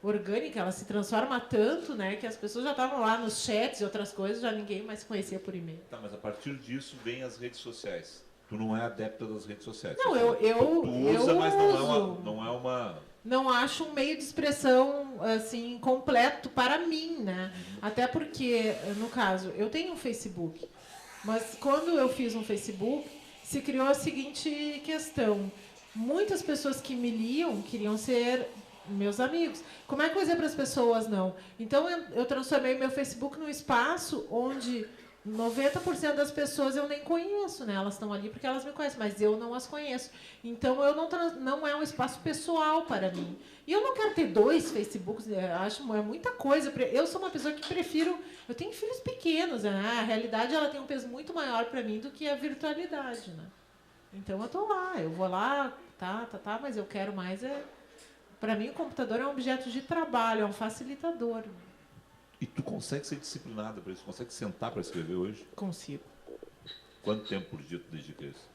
[SPEAKER 2] orgânica, ela se transforma tanto, né? Que as pessoas já estavam lá nos chats e outras coisas, já ninguém mais se conhecia por e-mail.
[SPEAKER 4] Tá, mas a partir disso vem as redes sociais. Tu não é adepta das redes sociais.
[SPEAKER 2] Não,
[SPEAKER 4] tu usa, mas
[SPEAKER 2] uso.
[SPEAKER 4] não é uma...
[SPEAKER 2] Não acho um meio de expressão assim completo para mim, né? Até porque, no caso, eu tenho um Facebook, mas quando eu fiz um Facebook, se criou a seguinte questão. Muitas pessoas que me liam queriam ser meus amigos. Como é que eu vou dizer para as pessoas não? Então, eu transformei meu Facebook num espaço onde 90% das pessoas eu nem conheço, né? Elas estão ali porque elas me conhecem, mas eu não as conheço. Então, eu não é um espaço pessoal para mim. E eu não quero ter 2 Facebooks, acho é muita coisa. Eu sou uma pessoa que prefiro... Eu tenho filhos pequenos, né? A realidade ela tem um peso muito maior para mim do que a virtualidade, né? Então, eu estou lá, eu vou lá, mas eu quero mais... Para mim, o computador é um objeto de trabalho, é um facilitador.
[SPEAKER 4] E tu consegue ser disciplinada para isso? Consegue sentar para escrever hoje?
[SPEAKER 2] Consigo.
[SPEAKER 4] Quanto tempo por dia tu dedica a isso?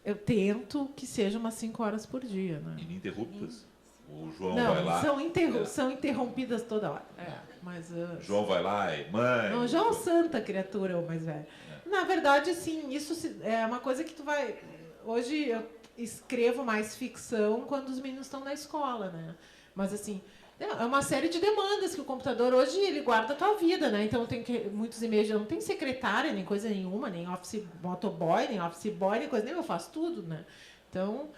[SPEAKER 2] Eu tento que seja umas 5 horas por dia, né?
[SPEAKER 4] Ininterruptas? O João
[SPEAKER 2] Não,
[SPEAKER 4] vai lá...
[SPEAKER 2] são interrompidas toda hora. Mas,
[SPEAKER 4] João vai lá e... Mãe...
[SPEAKER 2] não, João Santa, criatura, o mais velho. Na verdade, sim, isso é uma coisa que tu vai... Hoje eu escrevo mais ficção quando os meninos estão na escola, né? Mas, assim... É uma série de demandas que o computador hoje ele guarda a tua vida, né? Então tem muitos e-mails, eu não tenho secretária, nem coisa nenhuma, nem office motoboy, nem office boy, nem coisa nenhuma, eu faço tudo, né? Então,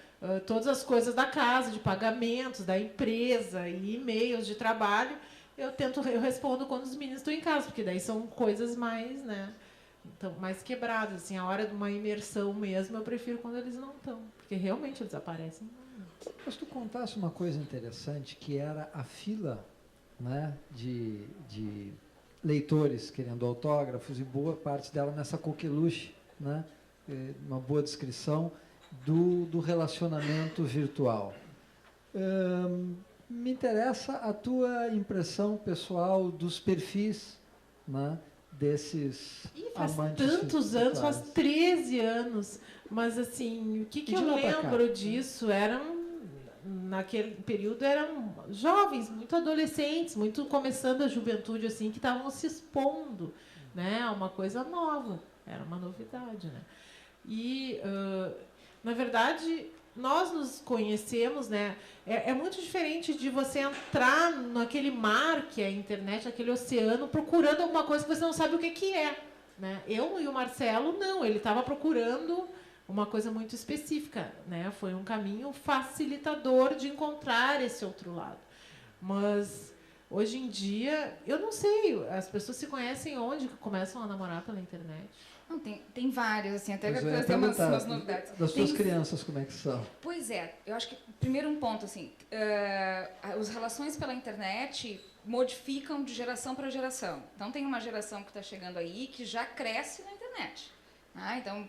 [SPEAKER 2] todas as coisas da casa, de pagamentos, da empresa e e-mails de trabalho, eu respondo quando os meninos estão em casa, porque daí são coisas mais, né? Então, mais quebradas, assim, a hora de uma imersão mesmo, eu prefiro quando eles não estão, porque realmente eles aparecem.
[SPEAKER 3] Mas tu contasse uma coisa interessante, que era a fila, né, de leitores querendo autógrafos, e boa parte dela nessa coqueluche, né, uma boa descrição do relacionamento virtual. Me interessa a tua impressão pessoal dos perfis, né, desses amantes
[SPEAKER 2] faz tantos anos,
[SPEAKER 3] virtuais.
[SPEAKER 2] faz 13 anos, mas assim, o que eu lembro disso naquele período eram jovens, muito adolescentes, muito começando a juventude assim, que estavam se expondo, né, a uma coisa nova, era uma novidade, né? E na verdade nós nos conhecemos, né? É muito diferente de você entrar naquele mar que é a internet, naquele oceano, procurando alguma coisa que você não sabe o que é, né? Eu e o Marcelo, não, ele estava procurando uma coisa muito específica, né? Foi um caminho facilitador de encontrar esse outro lado. Mas, hoje em dia, eu não sei, as pessoas se conhecem onde que começam a namorar pela internet?
[SPEAKER 1] Não, tem vários, assim, até
[SPEAKER 3] Pois
[SPEAKER 1] que
[SPEAKER 3] é,
[SPEAKER 1] trazer umas novidades.
[SPEAKER 3] Das tuas crianças, como é que são?
[SPEAKER 1] Pois é, eu acho que, primeiro um ponto, assim, as relações pela internet modificam de geração para geração. Então, tem uma geração que está chegando aí que já cresce na internet. Então,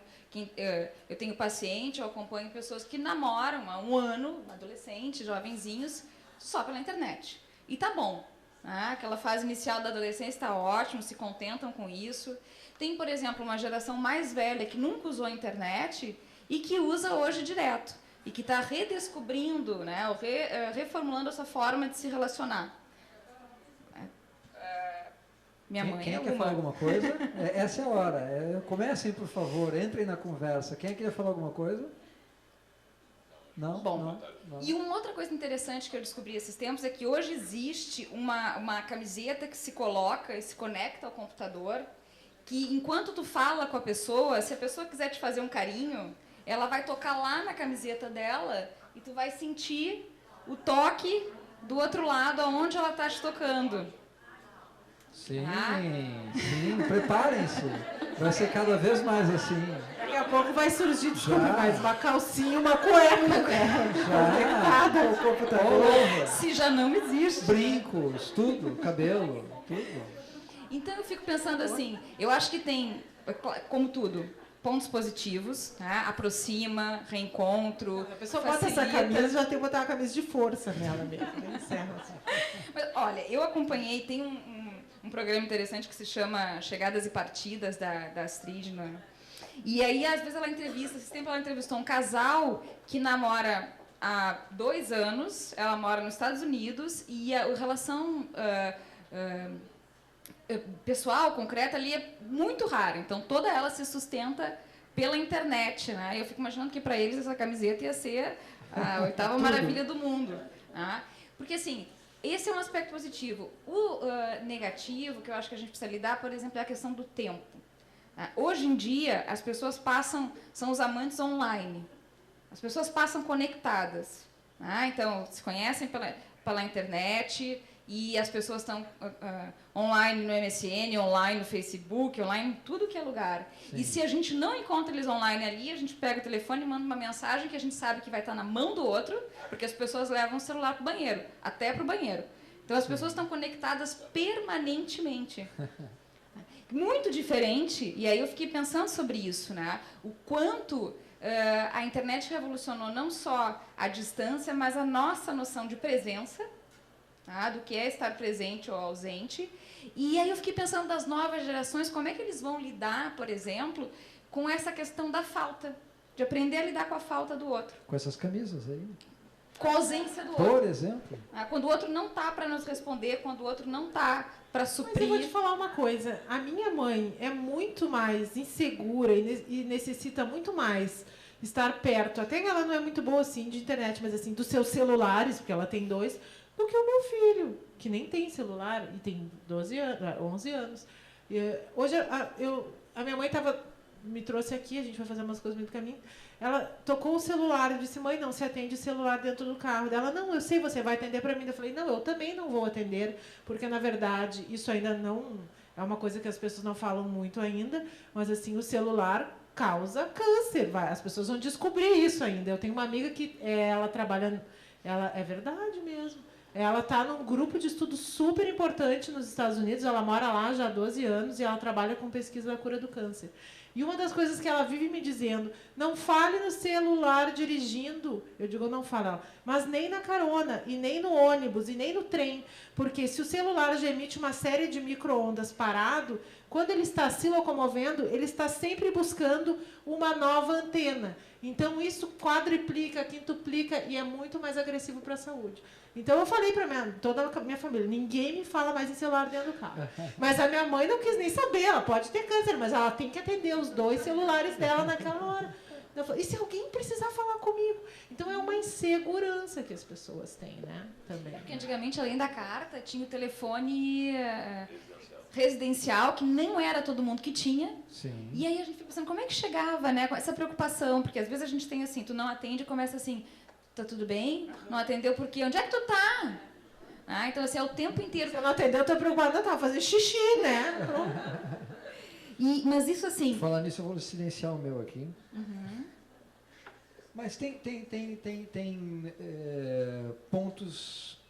[SPEAKER 1] eu tenho paciente, eu acompanho pessoas que namoram há 1 ano, adolescentes, jovenzinhos, só pela internet. E tá bom. Aquela fase inicial da adolescência está ótimo, se contentam com isso. Tem, por exemplo, uma geração mais velha que nunca usou a internet e que usa hoje direto. E que está redescobrindo, né, ou reformulando essa forma de se relacionar. Minha mãe
[SPEAKER 3] quem
[SPEAKER 1] é
[SPEAKER 3] quer
[SPEAKER 1] uma.
[SPEAKER 3] falar alguma coisa? Essa é a hora. Comecem, por favor, entrem na conversa. Quem queria falar alguma coisa? Não?
[SPEAKER 1] Bom,
[SPEAKER 3] não.
[SPEAKER 1] E uma outra coisa interessante que eu descobri esses tempos é que hoje existe uma camiseta que se coloca e se conecta ao computador, que enquanto tu fala com a pessoa, se a pessoa quiser te fazer um carinho, ela vai tocar lá na camiseta dela e tu vai sentir o toque do outro lado, aonde ela está te tocando.
[SPEAKER 3] Sim, preparem-se. Vai ser cada vez mais assim.
[SPEAKER 2] Daqui a pouco vai surgir, mais uma calcinha, uma cueca, conectada ao computador.
[SPEAKER 1] Se já não existe.
[SPEAKER 3] Brincos, tudo, cabelo, tudo.
[SPEAKER 1] Então eu fico pensando assim, eu acho que tem, como tudo, pontos positivos, tá? Aproxima, reencontro.
[SPEAKER 2] A pessoa
[SPEAKER 1] facilita.
[SPEAKER 2] bota essa camisa, já tem que botar uma camisa de força nela mesmo. Encerra assim.
[SPEAKER 1] Mas, olha, eu acompanhei, tem um programa interessante que se chama Chegadas e Partidas, da Astrid, né? E aí, às vezes, esse tempo ela entrevistou um casal que namora há 2 anos, ela mora nos Estados Unidos, e a relação pessoal, concreta, ali é muito rara. Então, toda ela se sustenta pela internet, né? Eu fico imaginando que, para eles, essa camiseta ia ser a 8ª maravilha do mundo. Né? Porque, assim, esse é um aspecto positivo. O negativo, que eu acho que a gente precisa lidar, por exemplo, é a questão do tempo. Hoje em dia, as pessoas são os amantes online. As pessoas passam conectadas. Então, se conhecem pela internet e as pessoas estão online no MSN, online no Facebook, online em tudo que é lugar.
[SPEAKER 3] Sim.
[SPEAKER 1] E se a gente não encontra eles online ali, a gente pega o telefone e manda uma mensagem que a gente sabe que vai estar na mão do outro, porque as pessoas levam o celular para o banheiro, até para o banheiro. Então as pessoas estão conectadas permanentemente. Muito diferente, e aí eu fiquei pensando sobre isso, né? O quanto a internet revolucionou não só a distância, mas a nossa noção de presença, tá? Do que é estar presente ou ausente. E aí eu fiquei pensando das novas gerações, como é que eles vão lidar, por exemplo, com essa questão da falta, de aprender a lidar com a falta do outro.
[SPEAKER 3] Com essas camisas aí.
[SPEAKER 1] Com a ausência do outro.
[SPEAKER 3] Por exemplo.
[SPEAKER 1] Quando o outro não está para nos responder, quando o outro não está para suprir.
[SPEAKER 2] Mas eu vou te falar uma coisa. A minha mãe é muito mais insegura e necessita muito mais estar perto. Até que ela não é muito boa assim de internet, mas assim dos seus celulares, porque ela tem 2, do que o meu filho, que nem tem celular e tem 11 anos. E, hoje a minha mãe me trouxe aqui, a gente vai fazer umas coisas muito caminho. Ela tocou o celular, eu disse, mãe, não se atende o celular dentro do carro dela. Não, eu sei, você vai atender para mim. Eu falei, não, eu também não vou atender, porque, na verdade, isso ainda não... É uma coisa que as pessoas não falam muito ainda, mas, assim, o celular causa câncer. As pessoas vão descobrir isso ainda. Eu tenho uma amiga que ela trabalha... É verdade mesmo. Ela está num grupo de estudo super importante nos Estados Unidos. Ela mora lá já há 12 anos e ela trabalha com pesquisa da cura do câncer. E uma das coisas que ela vive me dizendo, não fale no celular dirigindo, eu digo não fala, mas nem na carona, e nem no ônibus, e nem no trem, porque se o celular já emite uma série de micro-ondas parado, quando ele está se locomovendo, ele está sempre buscando uma nova antena. Então, isso quadriplica, quintuplica e é muito mais agressivo para a saúde. Então, eu falei para toda a minha família, ninguém me fala mais em celular dentro do carro. Mas a minha mãe não quis nem saber, ela pode ter câncer, mas ela tem que atender os 2 celulares dela naquela hora. Eu falei, e se alguém precisar falar comigo? Então, é uma insegurança que as pessoas têm, né? Também.
[SPEAKER 1] Porque antigamente, além da carta, tinha o telefone residencial, que não era todo mundo que tinha.
[SPEAKER 3] Sim.
[SPEAKER 1] E aí a gente fica pensando, como é que chegava, né? Com essa preocupação, porque às vezes a gente tem assim, tu não atende e começa assim, tá tudo bem? Não atendeu por quê? Onde é que tu tá? Então, assim, é o tempo inteiro.
[SPEAKER 2] Se eu não atendeu, eu tô preocupada, eu tava fazendo xixi, né?
[SPEAKER 1] Mas isso assim...
[SPEAKER 3] Falar nisso, eu vou silenciar o meu aqui.
[SPEAKER 1] Uhum.
[SPEAKER 3] Mas tem pontos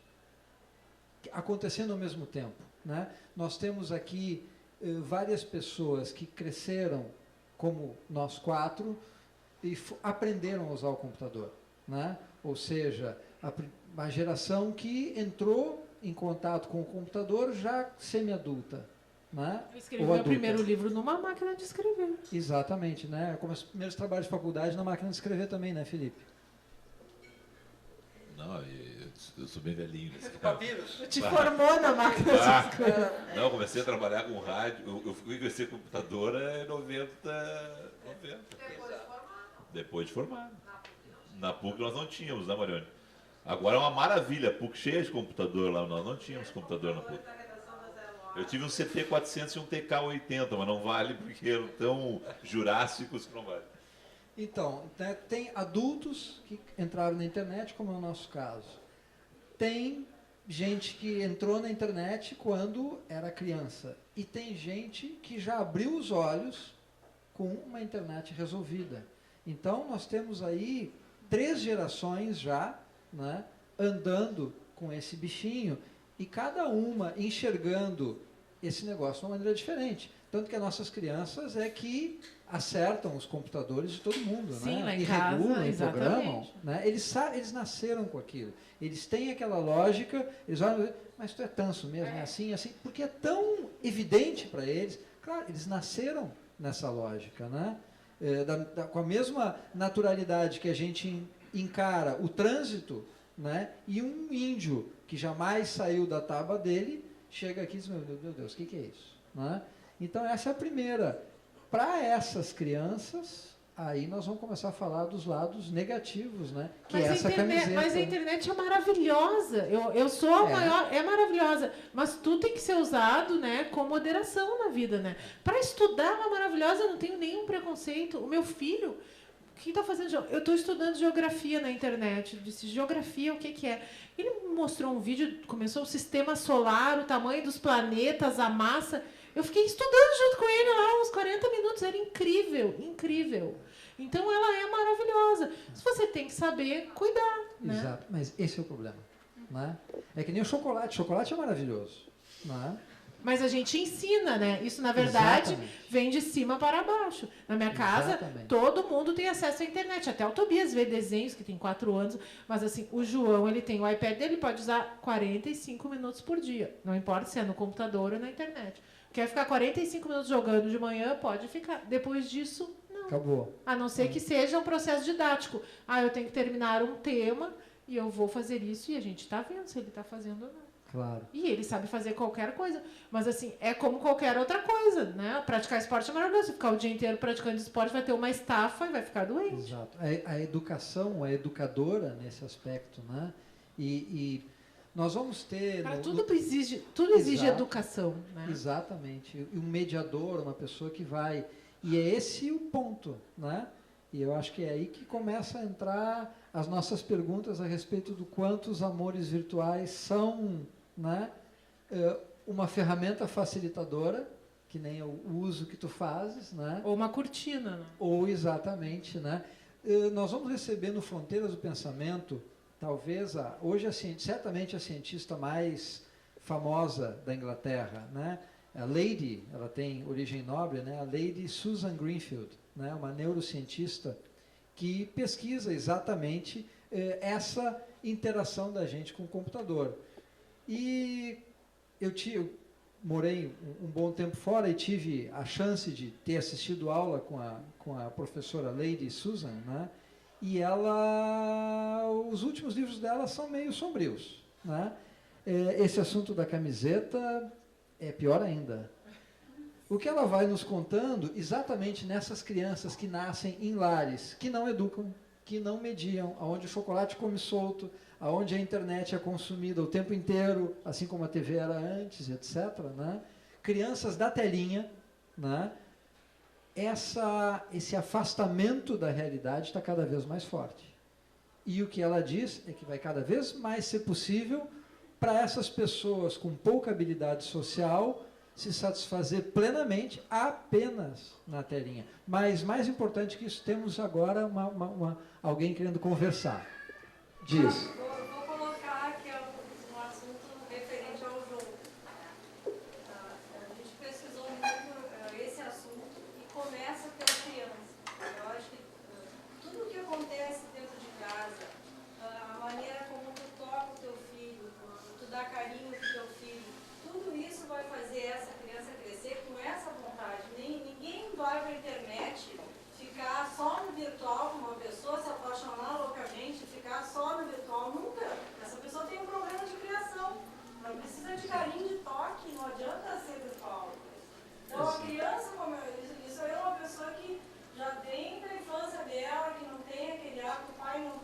[SPEAKER 3] acontecendo ao mesmo tempo, né? Nós temos aqui várias pessoas que cresceram como nós 4 e aprenderam a usar o computador, né? Ou seja, a geração que entrou em contato com o computador já semi-adulta, né?
[SPEAKER 2] Eu escrevi meu primeiro livro numa máquina de escrever.
[SPEAKER 3] Exatamente, né? Como os primeiros trabalhos de faculdade na máquina de escrever também, né, Felipe?
[SPEAKER 4] Não, eu sou bem velhinho nesse caso.
[SPEAKER 2] Te formou na máquina de escrever.
[SPEAKER 4] Não, eu comecei a trabalhar com rádio, eu fui conhecer computador em 90. Depois de formado. Na PUC nós não tínhamos, né, Marione? Agora é uma maravilha, a PUC cheia de computador lá, nós não tínhamos computador na PUC. Eu tive um CT400 e um TK80, mas não vale porque eram tão jurássicos que não vale.
[SPEAKER 3] Então, né, tem adultos que entraram na internet, como é o nosso caso. Tem gente que entrou na internet quando era criança. E tem gente que já abriu os olhos com uma internet resolvida. Então, nós temos aí 3 gerações já, né, andando com esse bichinho e cada uma enxergando esse negócio de uma maneira diferente. Tanto que as nossas crianças é que acertam os computadores de todo mundo,
[SPEAKER 2] sim,
[SPEAKER 3] né?
[SPEAKER 2] Lá em
[SPEAKER 3] E
[SPEAKER 2] casa,
[SPEAKER 3] regulam, e
[SPEAKER 2] exatamente.
[SPEAKER 3] programam. Né? Eles nasceram com aquilo. Eles têm aquela lógica, eles olham, mas tu é tanso mesmo, é assim, assim, porque é tão evidente para eles. Claro, eles nasceram nessa lógica, né? Com a mesma naturalidade que a gente encara o trânsito, né? E um índio que jamais saiu da taba dele, chega aqui e diz, meu Deus, o que é isso? Né? Então, essa é a primeira. Para essas crianças, aí nós vamos começar a falar dos lados negativos, né? Que
[SPEAKER 2] mas
[SPEAKER 3] é essa camiseta.
[SPEAKER 2] Mas a internet é maravilhosa. Eu sou a maior, é maravilhosa. Mas tudo tem que ser usado, né, com moderação na vida, né? Para estudar ela é maravilhosa, eu não tenho nenhum preconceito. O meu filho, quem está fazendo... Eu estou estudando geografia na internet. Eu disse, geografia, o que é? Ele me mostrou um vídeo, começou o sistema solar, o tamanho dos planetas, a massa. Eu fiquei estudando junto com ele lá uns 40 minutos. Era incrível, incrível. Então, ela é maravilhosa. Você tem que saber cuidar. Né?
[SPEAKER 3] Exato, mas esse é o problema. Né? É que nem o chocolate. Chocolate é maravilhoso. Né?
[SPEAKER 2] Mas a gente ensina, né? Isso, na verdade, vem de cima para baixo. Na minha casa, todo mundo tem acesso à internet. Até o Tobias vê desenhos, que tem 4 anos. Mas, assim, o João, ele tem o iPad dele, pode usar 45 minutos por dia. Não importa se é no computador ou na internet. Quer ficar 45 minutos jogando de manhã, pode ficar. Depois disso, não.
[SPEAKER 3] Acabou.
[SPEAKER 2] A não ser que seja um processo didático. Eu tenho que terminar um tema e eu vou fazer isso. E a gente está vendo se ele está fazendo ou não.
[SPEAKER 3] Claro.
[SPEAKER 2] E ele sabe fazer qualquer coisa. Mas, assim, é como qualquer outra coisa, né? Praticar esporte é maravilhoso. Se ficar o dia inteiro praticando esporte, vai ter uma estafa e vai ficar doente.
[SPEAKER 3] Exato. A educação, a educadora nesse aspecto, né? E nós vamos ter...
[SPEAKER 2] Tudo exige educação, né?
[SPEAKER 3] Exatamente. E um mediador, uma pessoa que vai... E é esse o ponto, né? E eu acho que é aí que começa a entrar as nossas perguntas a respeito do quanto os amores virtuais são, né, uma ferramenta facilitadora, que nem o uso que tu fazes, né?
[SPEAKER 2] Ou uma cortina, né?
[SPEAKER 3] Ou exatamente, né? Nós vamos receber no Fronteiras do Pensamento, talvez, hoje certamente a cientista mais famosa da Inglaterra, né? A Lady, ela tem origem nobre, né? A Lady Susan Greenfield, né? Uma neurocientista que pesquisa exatamente essa interação da gente com o computador. E eu morei um bom tempo fora e tive a chance de ter assistido aula com a professora Lady Susan, né? E os últimos livros dela são meio sombrios, né? Esse assunto da camiseta é pior ainda. O que ela vai nos contando exatamente nessas crianças que nascem em lares, que não educam, que não mediam, onde o chocolate come solto, onde a internet é consumida o tempo inteiro, assim como a TV era antes, etc. Né? Crianças da telinha, né? Esse afastamento da realidade está cada vez mais forte. E o que ela diz é que vai cada vez mais ser possível para essas pessoas com pouca habilidade social se satisfazer plenamente apenas na telinha. Mas, mais importante que isso, temos agora alguém querendo conversar. Diz.
[SPEAKER 5] Vou colocar aqui um assunto referente ao jogo. A gente pesquisou muito esse assunto e começa pela criança. Eu acho que tudo o que acontece dentro de casa, a maneira como tu toca o teu filho, tu dá carinho pro teu filho, tudo isso vai fazer essa criança crescer com essa vontade. Ninguém vai para a internet ficar só no virtual com uma pessoa, se apaixonar loucamente, ficar só no virtual. Nunca. Essa pessoa tem um problema de criação. Ela precisa de carinho, de toque, não adianta ser virtual. Então, a criança, isso aí é uma pessoa que já tem da infância dela, que não tem aquele hábito, o pai não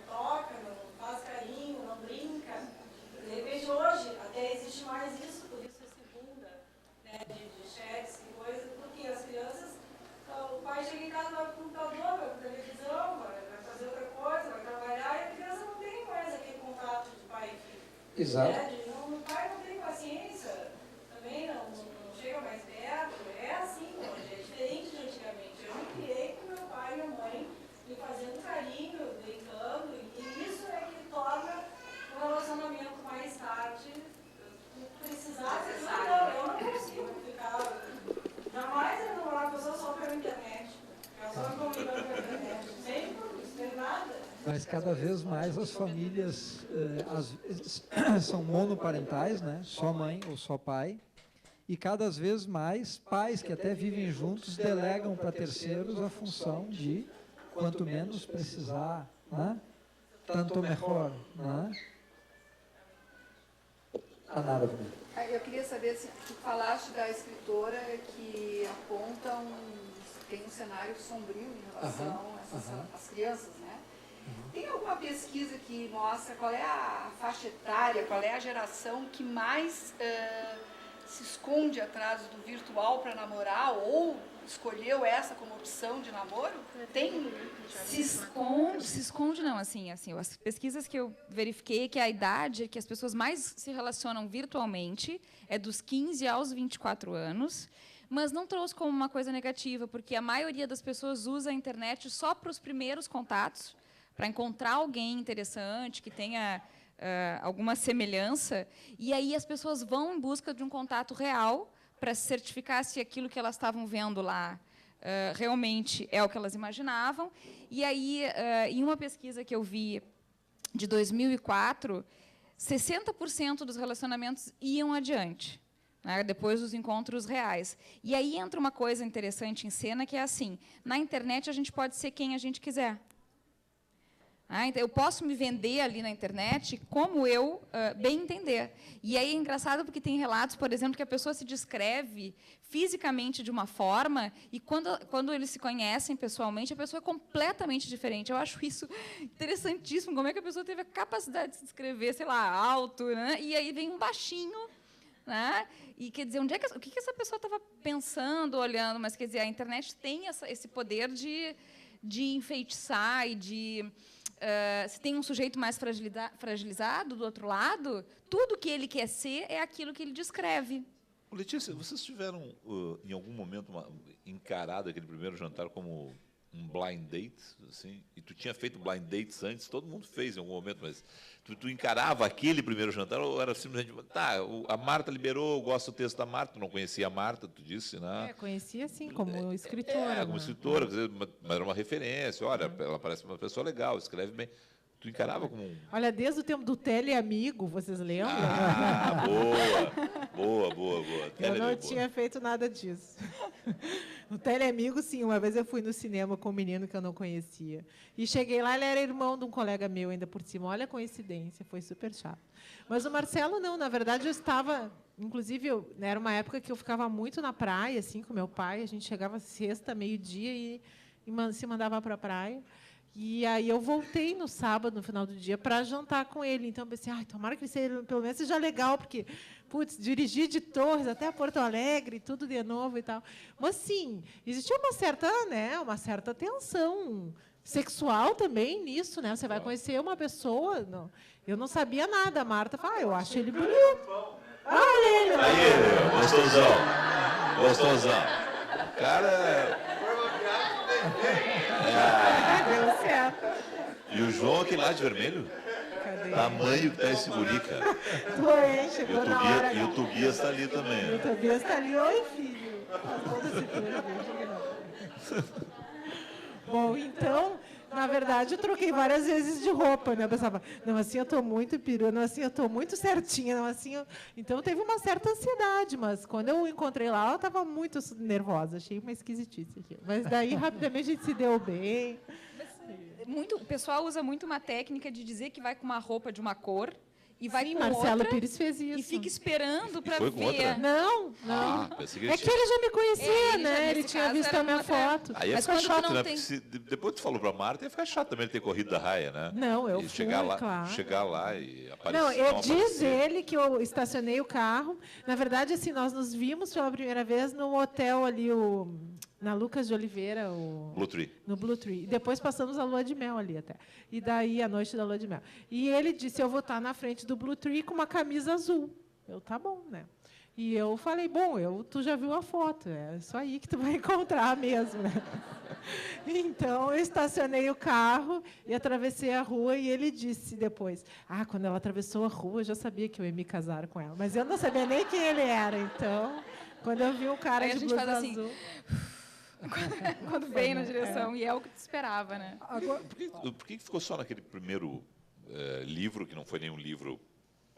[SPEAKER 5] toca, não faz carinho, não brinca. De repente, hoje, até existe mais isso, por isso esse boom, né, de chats e coisas, porque as crianças, o pai chega em casa, vai pro computador, vai pra televisão, vai fazer outra coisa, vai trabalhar, e a criança não tem mais aquele contato de pai e filho.
[SPEAKER 3] Exato.
[SPEAKER 5] O pai não tem paciência, também não chega mais perto. É assim hoje, é diferente de antigamente. Eu me criei com meu pai e minha mãe, me fazendo carinho, brincando, e isso é que torna o relacionamento mais tarde precisar. Eu não consigo ficar. Jamais eu namorar uma pessoa só pela internet. Ficar só comunicando pela internet. Sem nada.
[SPEAKER 3] Mas cada vez mais as famílias são monoparentais, né? Só mãe ou só pai. E cada vez mais pais que até vivem juntos delegam para terceiros a função de, quanto menos precisar, né? Tanto melhor, né? A nada também.
[SPEAKER 6] Eu queria saber se tu falaste da escritora que aponta tem um cenário sombrio em relação às crianças, né? Tem alguma pesquisa que mostra qual é a faixa etária, qual é a geração que mais se esconde atrás do virtual para namorar ou escolheu essa como opção de namoro? Tem?
[SPEAKER 1] Se esconde não, assim, as pesquisas que eu verifiquei que a idade que as pessoas mais se relacionam virtualmente é dos 15 aos 24 anos, mas não trouxe como uma coisa negativa, porque a maioria das pessoas usa a internet só para os primeiros contatos, para encontrar alguém interessante, que tenha alguma semelhança, e aí as pessoas vão em busca de um contato real para se certificar se aquilo que elas estavam vendo lá realmente é o que elas imaginavam. E aí, em uma pesquisa que eu vi de 2004, 60% dos relacionamentos iam adiante, né, depois dos encontros reais. E aí entra uma coisa interessante em cena, que é assim, na internet a gente pode ser quem a gente quiser. Então, eu posso me vender ali na internet como eu bem entender. E aí é engraçado porque tem relatos, por exemplo, que a pessoa se descreve fisicamente de uma forma e quando eles se conhecem pessoalmente, a pessoa é completamente diferente. Eu acho isso interessantíssimo. Como é que a pessoa teve a capacidade de se descrever, sei lá, alto, né? E aí vem um baixinho, né? E quer dizer, o que essa pessoa estava pensando, olhando? Mas quer dizer, a internet tem esse poder de enfeitiçar e de se tem um sujeito mais fragilizado do outro lado, tudo que ele quer ser é aquilo que ele descreve.
[SPEAKER 4] Letícia, vocês tiveram, em algum momento, encarado aquele primeiro jantar como um blind date? Assim? E tu tinha feito blind dates antes? Todo mundo fez em algum momento, mas tu encarava aquele primeiro jantar ou era simplesmente... Tá, a Marta liberou, eu gosto do texto da Marta, tu não conhecia a Marta, tu disse, né?
[SPEAKER 2] Conhecia, sim, como escritora.
[SPEAKER 4] Como escritora, mas era uma referência. Olha, ela parece uma pessoa legal, escreve bem. Tu encarava como um...
[SPEAKER 2] Olha, desde o tempo do Teleamigo, vocês lembram?
[SPEAKER 4] Boa.
[SPEAKER 2] Eu não tinha feito nada disso. No Teleamigo, sim. Uma vez eu fui no cinema com um menino que eu não conhecia. E cheguei lá, ele era irmão de um colega meu, ainda por cima. Olha a coincidência, foi super chato. Mas o Marcelo, não. Na verdade, eu estava... Inclusive, era uma época que eu ficava muito na praia, assim, com meu pai. A gente chegava sexta, meio-dia e se mandava para a praia. E aí eu voltei no sábado, no final do dia, para jantar com ele. Então, eu pensei, tomara que ele seja, pelo menos seja legal, porque, dirigir de Torres até Porto Alegre, tudo de novo e tal. Mas, sim, existia uma certa tensão sexual também nisso, né? Você vai conhecer uma pessoa... Não, eu não sabia nada. A Marta fala, eu acho ele bonito. Olha ele!
[SPEAKER 4] Aí, gostosão. Cara...
[SPEAKER 2] Deu certo.
[SPEAKER 4] E o João, aquele lá de vermelho?
[SPEAKER 2] Cadê?
[SPEAKER 4] Tamanho que tá esse guri, cara.
[SPEAKER 2] Chegou na hora.
[SPEAKER 4] E o Tobias está ali também.
[SPEAKER 2] O Tobias está ali. Oi, filho. Bom, então, na verdade, eu troquei várias vezes de roupa, né? Eu pensava, não, assim eu estou muito perua, não, assim eu estou muito certinha, não, assim eu... Então, teve uma certa ansiedade, mas quando eu encontrei lá, eu estava muito nervosa, achei uma esquisitice aqui. Mas daí, rapidamente, a gente se deu bem.
[SPEAKER 1] O pessoal usa muito uma técnica de dizer que vai com uma roupa de uma cor e vai com
[SPEAKER 2] Marcelo
[SPEAKER 1] outra
[SPEAKER 2] Pires fez isso.
[SPEAKER 1] E fica esperando para
[SPEAKER 4] foi com outra?
[SPEAKER 1] ver.
[SPEAKER 2] Não. É que ele já me conhecia, né? Ele tinha visto a minha foto.
[SPEAKER 4] Aí ia
[SPEAKER 1] Mas
[SPEAKER 4] ficar
[SPEAKER 1] quando
[SPEAKER 4] chato,
[SPEAKER 1] não
[SPEAKER 4] né?
[SPEAKER 1] tem-
[SPEAKER 4] Porque depois tu falou pra Marta, ia ficar chato também ele ter corrido da raia, né?
[SPEAKER 2] Não, eu
[SPEAKER 4] E
[SPEAKER 2] fui,
[SPEAKER 4] chegar lá,
[SPEAKER 2] claro.
[SPEAKER 4] Chegar lá e aparecer.
[SPEAKER 2] Não, diz ele que eu estacionei o carro. Na verdade, assim, nós nos vimos pela primeira vez no hotel ali, na Lucas de Oliveira, no Blue Tree. E depois passamos a lua de mel ali até. E daí, a noite da lua de mel. E ele disse, eu vou estar na frente do Blue Tree com uma camisa azul. Eu, tá bom, né? E eu falei, bom, tu já viu a foto, é isso aí que tu vai encontrar mesmo, né? Então, eu estacionei o carro e atravessei a rua e ele disse depois, quando ela atravessou a rua, eu já sabia que eu ia me casar com ela, mas eu não sabia nem quem ele era, então, quando eu vi um cara
[SPEAKER 1] Aí a
[SPEAKER 2] de
[SPEAKER 1] gente
[SPEAKER 2] blusa
[SPEAKER 1] faz assim,
[SPEAKER 2] azul...
[SPEAKER 1] quando vem na direção, e é o que tu esperava, né?
[SPEAKER 4] Agora, por que ficou só naquele primeiro livro, que não foi nenhum livro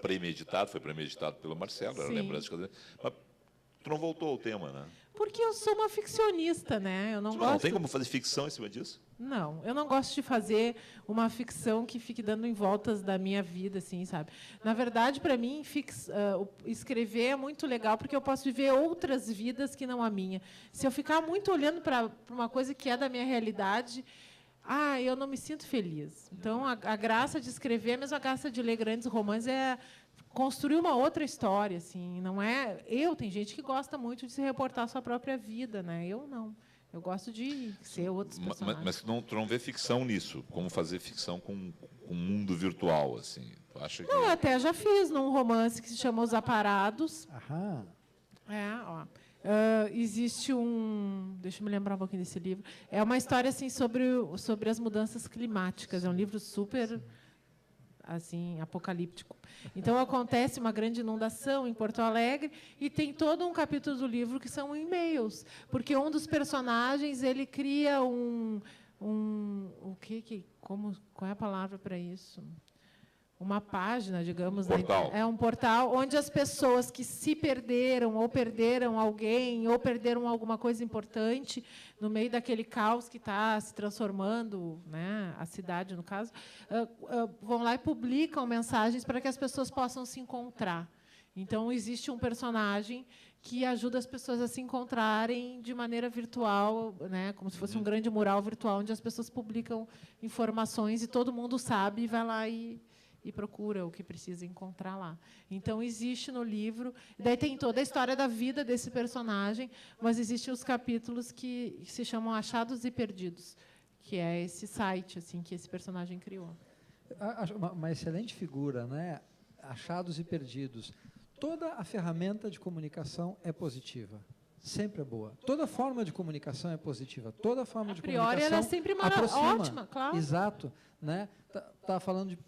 [SPEAKER 4] premeditado, foi premeditado pelo Marcelo, era lembrança de casamento, mas tu não voltou ao tema, né?
[SPEAKER 2] Porque eu sou uma ficcionista, né? Eu
[SPEAKER 4] Não tem como fazer ficção em cima disso?
[SPEAKER 2] Não, eu não gosto de fazer uma ficção que fique dando em voltas da minha vida, assim, sabe? Na verdade, para mim, escrever é muito legal, porque eu posso viver outras vidas que não a minha. Se eu ficar muito olhando para uma coisa que é da minha realidade, eu não me sinto feliz. Então, a graça de escrever, a mesma graça de ler grandes romances, é construir uma outra história, assim, não é... Tem gente que gosta muito de se reportar a sua própria vida, né? Eu não. Eu gosto de ser outros personagens.
[SPEAKER 4] Mas tu não vê ficção nisso? Como fazer ficção com um mundo virtual, assim? Tu acha que...
[SPEAKER 2] Não, eu até já fiz num romance que se chama Os Aparados.
[SPEAKER 3] Aham.
[SPEAKER 2] Existe deixa eu me lembrar um pouquinho desse livro. É uma história assim sobre as mudanças climáticas. É um livro super assim apocalíptico. Então acontece uma grande inundação em Porto Alegre e tem todo um capítulo do livro que são e-mails, porque um dos personagens ele cria qual é a palavra para isso? Uma página, digamos,
[SPEAKER 4] portal.
[SPEAKER 2] É um portal onde as pessoas que se perderam, ou perderam alguém, ou perderam alguma coisa importante no meio daquele caos que está se transformando, né, a cidade, no caso, vão lá e publicam mensagens para que as pessoas possam se encontrar. Então, existe um personagem que ajuda as pessoas a se encontrarem de maneira virtual, né, como se fosse um grande mural virtual, onde as pessoas publicam informações e todo mundo sabe e vai lá e procura o que precisa encontrar lá. Então, existe no livro... Daí tem toda a história da vida desse personagem, mas existem os capítulos que se chamam Achados e Perdidos, que é esse site assim, que esse personagem criou.
[SPEAKER 3] Uma excelente figura, né? Achados e perdidos. Toda a ferramenta de comunicação é positiva. Sempre é boa. Toda forma de comunicação é positiva. Toda forma de comunicação
[SPEAKER 2] A priori, ela é sempre ótima, claro.
[SPEAKER 3] Exato. Né? Tá falando de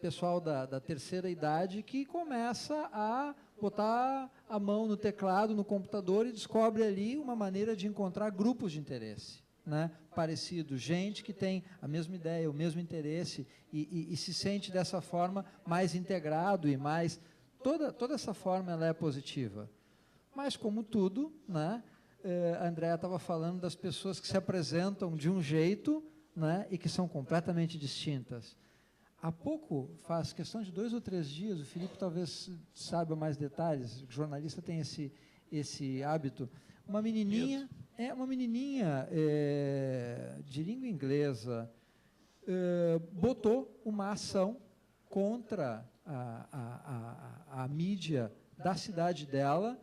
[SPEAKER 3] pessoal da terceira idade que começa a botar a mão no teclado, no computador e descobre ali uma maneira de encontrar grupos de interesse, né? Parecidos, gente que tem a mesma ideia, o mesmo interesse e se sente dessa forma mais integrado e mais... Toda essa forma ela é positiva. Mas, como tudo, né, a Andréa estava falando das pessoas que se apresentam de um jeito, né, e que são completamente distintas. Há pouco, faz questão de 2 ou 3 dias, o Filipe talvez saiba mais detalhes, o jornalista tem esse hábito, uma menininha de língua inglesa botou uma ação contra a mídia da cidade dela,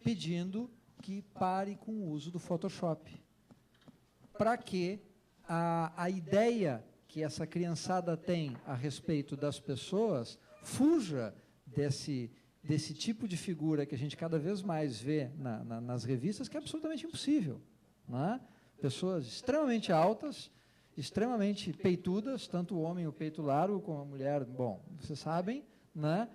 [SPEAKER 3] pedindo que pare com o uso do Photoshop, para que a ideia que essa criançada tem a respeito das pessoas fuja desse tipo de figura que a gente cada vez mais vê nas revistas, que é absolutamente impossível, né? Pessoas extremamente altas, extremamente peitudas, tanto o homem o peito largo como a mulher, bom, vocês sabem, né?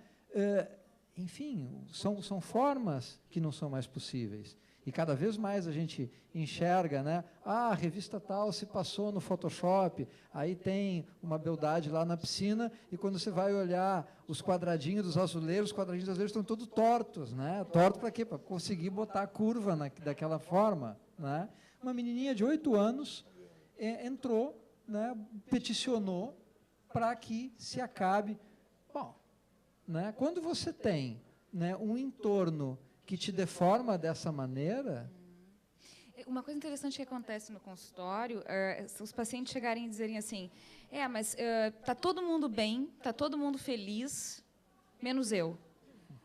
[SPEAKER 3] Enfim, são formas que não são mais possíveis. E cada vez mais a gente enxerga, né? A revista tal se passou no Photoshop, aí tem uma beldade lá na piscina, e quando você vai olhar os quadradinhos dos azulejos, os quadradinhos dos azulejos estão todos tortos, né? Torto para quê? Para conseguir botar a curva daquela forma, né? Uma menininha de 8 anos entrou, né? Peticionou para que se acabe. Bom, né? Quando você tem, né, um entorno que te deforma dessa maneira...
[SPEAKER 1] Uma coisa interessante que acontece no consultório é os pacientes chegarem e dizerem assim, mas está todo mundo bem, está todo mundo feliz, menos eu.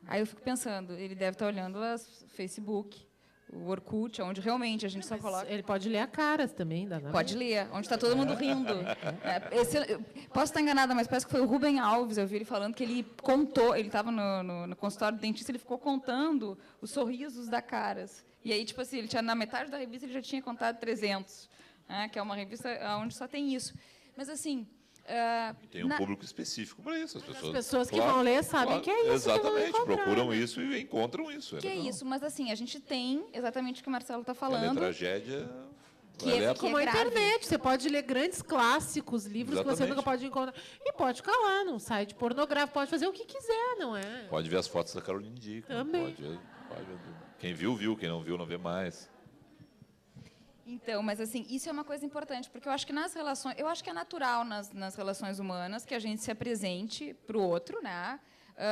[SPEAKER 1] Aí eu fico pensando, ele deve estar olhando o Facebook, o Orkut, onde realmente a gente só coloca...
[SPEAKER 2] Ele pode ler a caras também.
[SPEAKER 1] Pode ler, onde está todo mundo rindo. Posso estar enganada, mas parece que foi o Rubem Alves, eu vi ele falando que ele contou, ele estava no consultório do dentista, ele ficou contando os sorrisos da caras. E aí, tipo assim, ele tinha, na metade da revista ele já tinha contado 300, né, que é uma revista onde só tem isso. Mas, assim...
[SPEAKER 4] tem um público específico para isso. As
[SPEAKER 2] pessoas que vão ler sabem que é isso.
[SPEAKER 4] Exatamente, procuram isso e encontram isso.
[SPEAKER 1] Que é isso, mas assim, a gente tem exatamente o que o Marcelo está falando.
[SPEAKER 4] A tragédia...
[SPEAKER 2] Como a internet, você pode ler grandes clássicos, livros que você nunca pode encontrar. E pode ficar lá num site pornográfico, pode fazer o que quiser, não é?
[SPEAKER 4] Pode ver as fotos da Caroline Dickman.
[SPEAKER 2] Também.
[SPEAKER 4] Pode. Quem viu, viu. Quem não viu, não vê mais.
[SPEAKER 1] Então, mas assim, isso é uma coisa importante, porque eu acho que nas relações, eu acho que é natural nas relações humanas que a gente se apresente para o outro, né?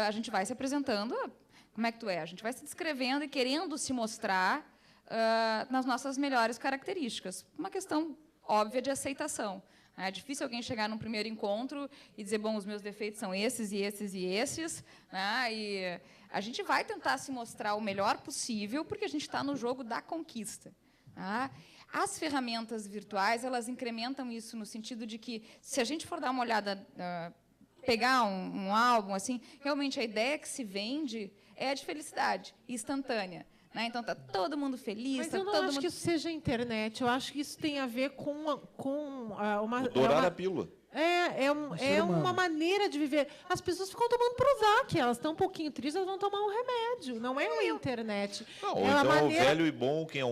[SPEAKER 1] A gente vai se apresentando, como é que tu é? A gente vai se descrevendo e querendo se mostrar nas nossas melhores características. Uma questão óbvia de aceitação. É difícil alguém chegar num primeiro encontro e dizer, bom, os meus defeitos são esses e esses e esses, né? E a gente vai tentar se mostrar o melhor possível, porque a gente está no jogo da conquista. Tá? As ferramentas virtuais, elas incrementam isso no sentido de que, se a gente for dar uma olhada, pegar um álbum, assim, realmente a ideia que se vende é a de felicidade instantânea. Né? Então, está todo mundo feliz.
[SPEAKER 2] Mas eu não acho que isso seja internet. Eu acho que isso tem a ver com uma...
[SPEAKER 4] Dourar a pílula.
[SPEAKER 2] É uma maneira de viver. As pessoas ficam tomando Prozac. Elas estão um pouquinho tristes, elas vão tomar um remédio. Não é a internet.
[SPEAKER 4] Não, ou então é o velho e bom, quem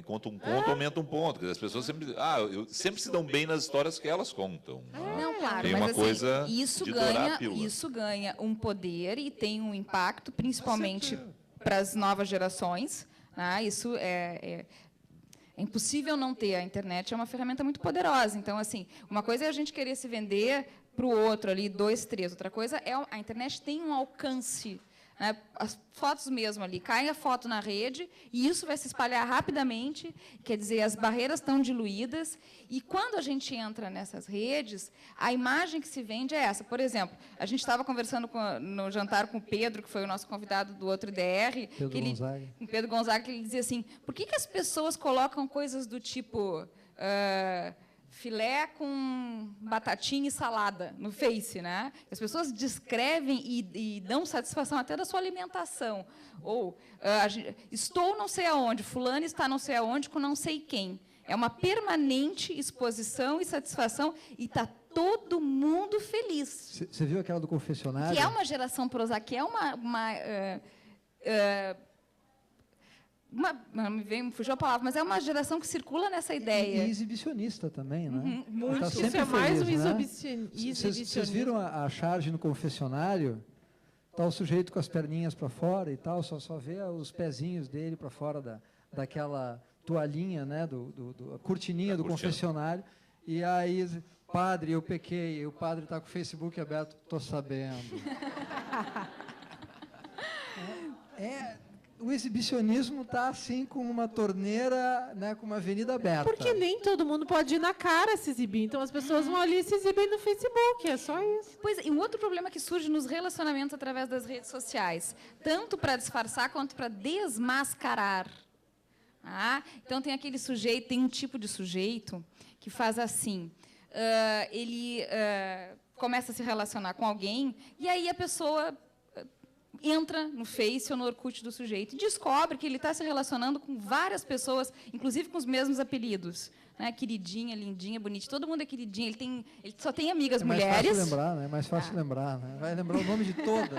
[SPEAKER 4] conta um conto, aumenta um ponto. As pessoas sempre se dão bem nas histórias que elas contam.
[SPEAKER 1] Não, claro,
[SPEAKER 4] tem
[SPEAKER 1] mas
[SPEAKER 4] uma
[SPEAKER 1] assim,
[SPEAKER 4] coisa
[SPEAKER 1] isso ganha um poder e tem um impacto, principalmente para as novas gerações. Né? Isso é impossível não ter. A internet é uma ferramenta muito poderosa. Então, assim, uma coisa é a gente querer se vender para o outro ali, 2, 3. Outra coisa é a internet tem um alcance. Né? As fotos mesmo ali, cai a foto na rede e isso vai se espalhar rapidamente, quer dizer, as barreiras estão diluídas e quando a gente entra nessas redes, a imagem que se vende é essa. Por exemplo, a gente estava conversando no jantar com o Pedro, que foi o nosso convidado do outro IDR, Pedro Gonzaga, que ele dizia assim, por que as pessoas colocam coisas do tipo... filé com batatinha e salada no Face, né? As pessoas descrevem e dão satisfação até da sua alimentação. Ou estou não sei aonde, fulano está não sei aonde com não sei quem. É uma permanente exposição e satisfação e está todo mundo feliz.
[SPEAKER 3] Você viu aquela do confessionário?
[SPEAKER 1] Que é uma geração Prozac, que é me fugiu a palavra, mas é uma geração que circula nessa ideia.
[SPEAKER 3] E exibicionista também, né?
[SPEAKER 2] Muito.
[SPEAKER 3] Tá
[SPEAKER 2] Isso é mais um
[SPEAKER 3] exibicionista. Vocês viram a charge no confessionário? Está o sujeito com as perninhas para fora e tal, só vê os pezinhos dele para fora daquela toalhinha, né? A cortininha do confessionário. E aí, padre, eu pequei, e o padre está com o Facebook aberto, estou sabendo. O exibicionismo está assim com uma torneira, né, com uma avenida aberta.
[SPEAKER 2] Porque nem todo mundo pode ir na cara se exibir. Então as pessoas vão ali e se exibem no Facebook. É só isso.
[SPEAKER 1] Pois é, e um outro problema que surge nos relacionamentos através das redes sociais, tanto para disfarçar quanto para desmascarar. Então tem aquele sujeito, tem um tipo de sujeito que faz assim. Ele começa a se relacionar com alguém e aí a pessoa entra no Face ou no Orkut do sujeito e descobre que ele está se relacionando com várias pessoas, inclusive com os mesmos apelidos. Né? Queridinha, lindinha, bonitinha, todo mundo é queridinha. Ele só tem amigas mulheres.
[SPEAKER 3] Mais fácil lembrar, né? Mais fácil lembrar, né? Vai lembrar o nome de todas.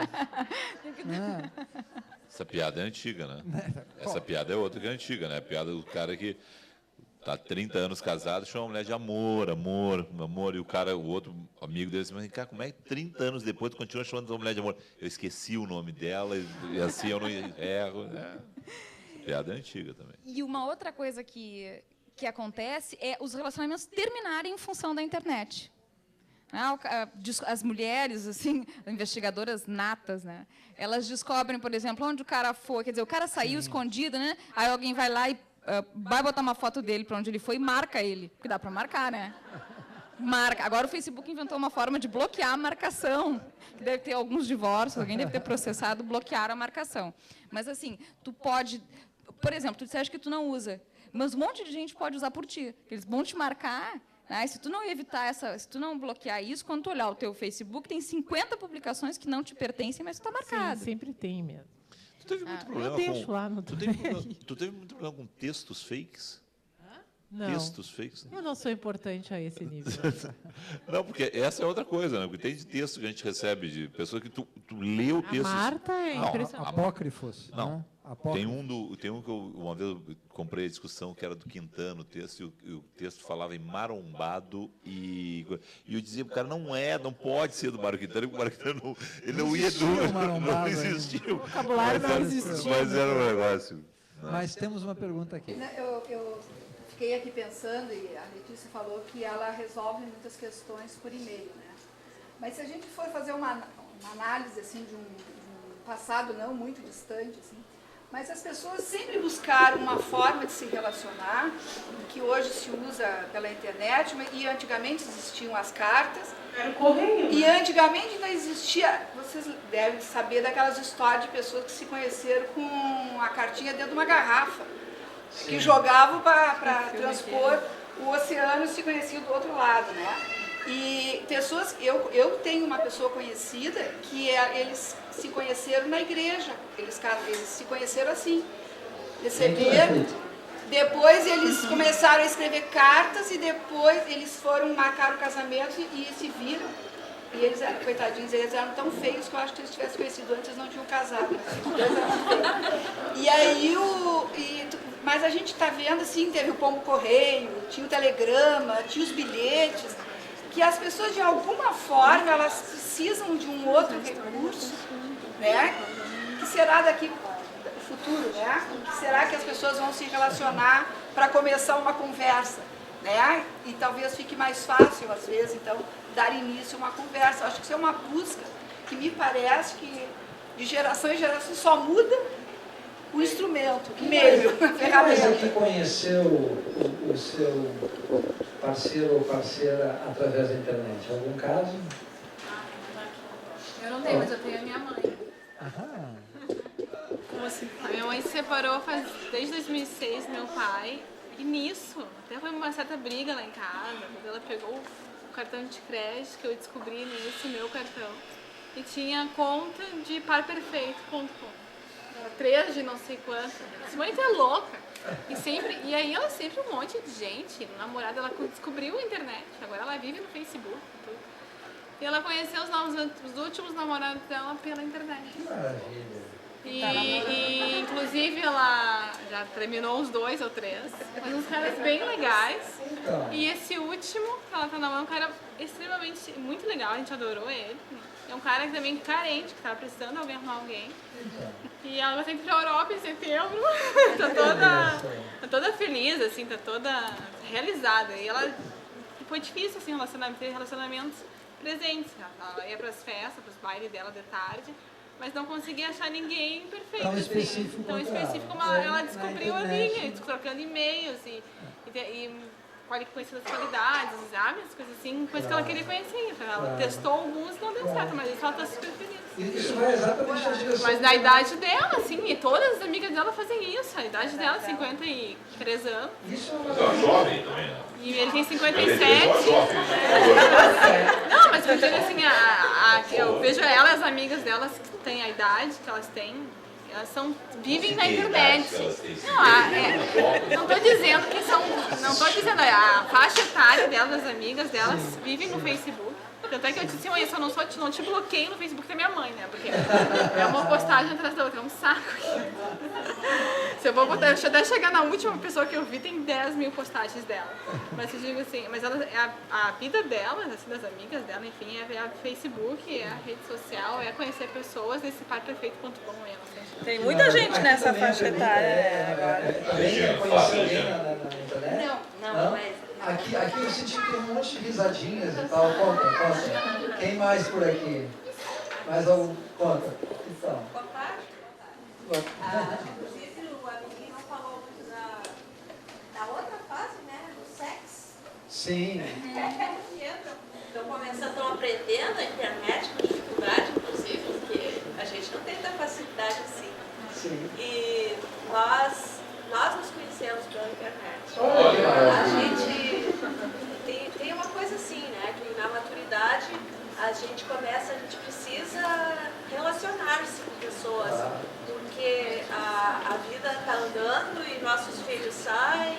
[SPEAKER 4] Essa piada é antiga, né? Essa piada é outra que é antiga, né? A piada do cara que está há 30 anos casado, chama a mulher de amor, e o outro amigo dele diz, cara, como é que 30 anos depois tu continua chamando a mulher de amor? Eu esqueci o nome dela e assim eu não erro. Essa piada é antiga também.
[SPEAKER 1] E uma outra coisa que acontece é os relacionamentos terminarem em função da internet. As mulheres, assim, investigadoras natas, né? Elas descobrem, por exemplo, onde o cara foi, quer dizer, o cara saiu escondido, né? Aí alguém vai lá e vai botar uma foto dele para onde ele foi e marca ele. Porque dá para marcar, né? Marca. Agora o Facebook inventou uma forma de bloquear a marcação. Que deve ter alguns divórcios, alguém deve ter processado, bloquear a marcação. Mas assim, tu pode... Por exemplo, tu disseste que tu não usa, mas um monte de gente pode usar por ti. Eles vão te marcar, né? Se tu não evitar se tu não bloquear isso, quando tu olhar o teu Facebook, tem 50 publicações que não te pertencem, mas tu está marcado.
[SPEAKER 2] Sim, sempre tem mesmo.
[SPEAKER 4] Tu teve muito problema tu teve muito problema com textos fakes?
[SPEAKER 2] Não.
[SPEAKER 4] Textos fakes?
[SPEAKER 2] Eu não sou importante a esse nível.
[SPEAKER 4] Não, porque essa é outra coisa, né? Porque tem de texto que a gente recebe de pessoas que tu lê o texto...
[SPEAKER 2] A Marta é impressionante.
[SPEAKER 3] Apócrifos.
[SPEAKER 4] Não. Tem um que uma vez eu comprei a discussão que era do Quintana, o texto, e o texto falava em marombado e eu dizia, o cara não pode ser do Mário Quintana, porque o Mário Quintana não existia.
[SPEAKER 2] O vocabulário não existia.
[SPEAKER 4] Mas era um negócio.
[SPEAKER 3] Né? Mas temos uma pergunta aqui.
[SPEAKER 6] Eu fiquei aqui pensando, e a Letícia falou que ela resolve muitas questões por e-mail, né? Mas se a gente for fazer uma análise assim, de um passado não muito distante, assim, Mas as pessoas sempre buscaram uma forma de se relacionar, que hoje se usa pela internet, e antigamente existiam as cartas.
[SPEAKER 2] Era o correio.
[SPEAKER 6] E antigamente ainda existia, vocês devem saber daquelas histórias de pessoas que se conheceram com a cartinha dentro de uma garrafa, que jogavam para transpor o oceano e se conheciam do outro lado, né? E pessoas, eu tenho uma pessoa conhecida que eles se conheceram na igreja, eles se conheceram assim, receberam, depois eles começaram a escrever cartas e depois eles foram marcar o casamento e se viram. E eles eram, coitadinhos, eles eram tão feios que eu acho que eles tivessem conhecido antes, eles não tinham casado. E aí, mas a gente está vendo, assim, teve o pombo correio, tinha o telegrama, tinha os bilhetes, que as pessoas, de alguma forma, elas precisam de um outro recurso, né? Que será daqui o futuro, né? Que será que as pessoas vão se relacionar para começar uma conversa, né? E talvez fique mais fácil, às vezes, então, dar início a uma conversa. Acho que isso é uma busca que me parece que de geração em geração só muda o instrumento, o meio, a
[SPEAKER 3] Quem mais
[SPEAKER 6] ferramenta.
[SPEAKER 3] aqui conheceu o seu parceiro ou parceira através da internet? Algum caso?
[SPEAKER 7] Eu não tenho, mas eu tenho a minha mãe.
[SPEAKER 3] Aham.
[SPEAKER 7] Como assim? A minha mãe se separou desde 2006 do meu pai. E nisso, até foi uma certa briga lá em casa, porque ela pegou o cartão de crédito, que eu descobri nisso, meu cartão, e tinha conta de parperfeito.com. 3 de não sei quanto. Essa mãe tá louca. E aí ela sempre um monte de gente, o namorado, ela descobriu a internet, agora ela vive no Facebook, tudo. E ela conheceu os últimos namorados dela pela internet.
[SPEAKER 3] Que maravilha.
[SPEAKER 7] E inclusive ela já terminou uns 2 ou 3, mas uns caras bem legais.
[SPEAKER 3] Então,
[SPEAKER 7] E esse último que ela tá namorando, um cara extremamente, muito legal, a gente adorou ele. É um cara também carente, que tava precisando de alguém arrumar alguém. E ela vai sempre pra Europa em setembro, tá toda feliz, assim, tá toda realizada. E ela, foi difícil, assim, ter relacionamentos presentes. Ela ia pras festas, pros bailes dela de tarde, mas não conseguia achar ninguém perfeito.
[SPEAKER 3] Tão específico
[SPEAKER 7] Tão
[SPEAKER 3] quanto
[SPEAKER 7] específico como
[SPEAKER 3] ela.
[SPEAKER 7] ela
[SPEAKER 3] Na
[SPEAKER 7] descobriu
[SPEAKER 3] internet.
[SPEAKER 7] ali, trocando e-mails e conhecendo as qualidades, os hábitos, coisas assim, coisas que ela queria conhecer. Ela testou alguns e não deu certo, mas isso ela tá super feliz.
[SPEAKER 3] isso vai exatamente na direção.
[SPEAKER 7] Mas na idade dela, assim, e todas as amigas dela fazem isso. A idade dela, 53 anos.
[SPEAKER 3] Isso é
[SPEAKER 4] Mas é uma jovem também, né?
[SPEAKER 7] E ele tem
[SPEAKER 4] Ela é
[SPEAKER 7] 57.
[SPEAKER 4] uma jovem.
[SPEAKER 7] Não, mas eu digo assim, eu vejo ela, as amigas delas que têm a idade que elas têm, elas vivem na internet. Não estou dizendo que são. Não estou dizendo, a faixa etária delas, das amigas delas, vivem no Facebook. Tanto é que eu disse assim, eu não te bloqueio no Facebook da minha mãe, né? Porque é uma postagem atrás da outra, é um saco. Se eu vou botar, deixa eu até chegar na última pessoa que eu vi, tem 10 mil postagens dela. Mas eu digo assim, mas a vida delas, assim, das amigas dela, enfim, é a Facebook, é a rede social, é conhecer pessoas nesse parperfeito.com.
[SPEAKER 5] Tem muita gente nessa faixa etária, né, agora.
[SPEAKER 3] Também conheceu alguém na internet?
[SPEAKER 5] Não, mas...
[SPEAKER 3] Aqui eu senti que tem um monte de risadinhas e tal. Conta. Quem mais por aqui? Mais algum? Conta. Então.
[SPEAKER 5] Inclusive, o amiguinho falou muito da outra fase, né, do sexo.
[SPEAKER 3] Sim.
[SPEAKER 5] Estão começando, estão aprendendo a internet com dificuldade, inclusive, porque a gente não tem tanta facilidade assim.
[SPEAKER 3] Sim.
[SPEAKER 5] E nós nos conhecemos pela internet.
[SPEAKER 3] Olha que
[SPEAKER 5] A
[SPEAKER 3] maravilha.
[SPEAKER 5] gente tem uma coisa assim, né, que na maturidade a gente precisa relacionar-se com pessoas, porque a vida está andando e nossos filhos saem,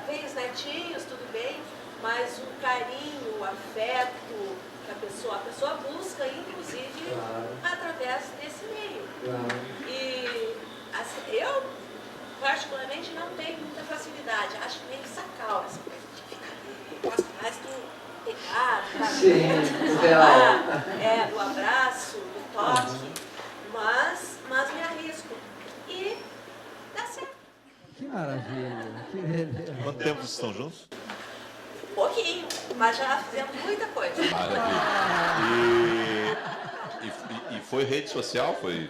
[SPEAKER 5] vem os netinhos, tudo bem, mas o carinho, o afeto que a pessoa busca, inclusive, através desse meio. E assim, eu particularmente não tenho muita facilidade, acho meio sacal essa coisa de ficar ali, gosto mais do pegado,
[SPEAKER 3] Sim, ideal.
[SPEAKER 5] do abraço, do toque, mas me arrisco e dá certo.
[SPEAKER 3] Que maravilha. Que beleza.
[SPEAKER 4] Quanto tempo vocês estão juntos?
[SPEAKER 5] Pouquinho, mas já fizemos muita coisa.
[SPEAKER 4] Maravilha. E foi rede social? Foi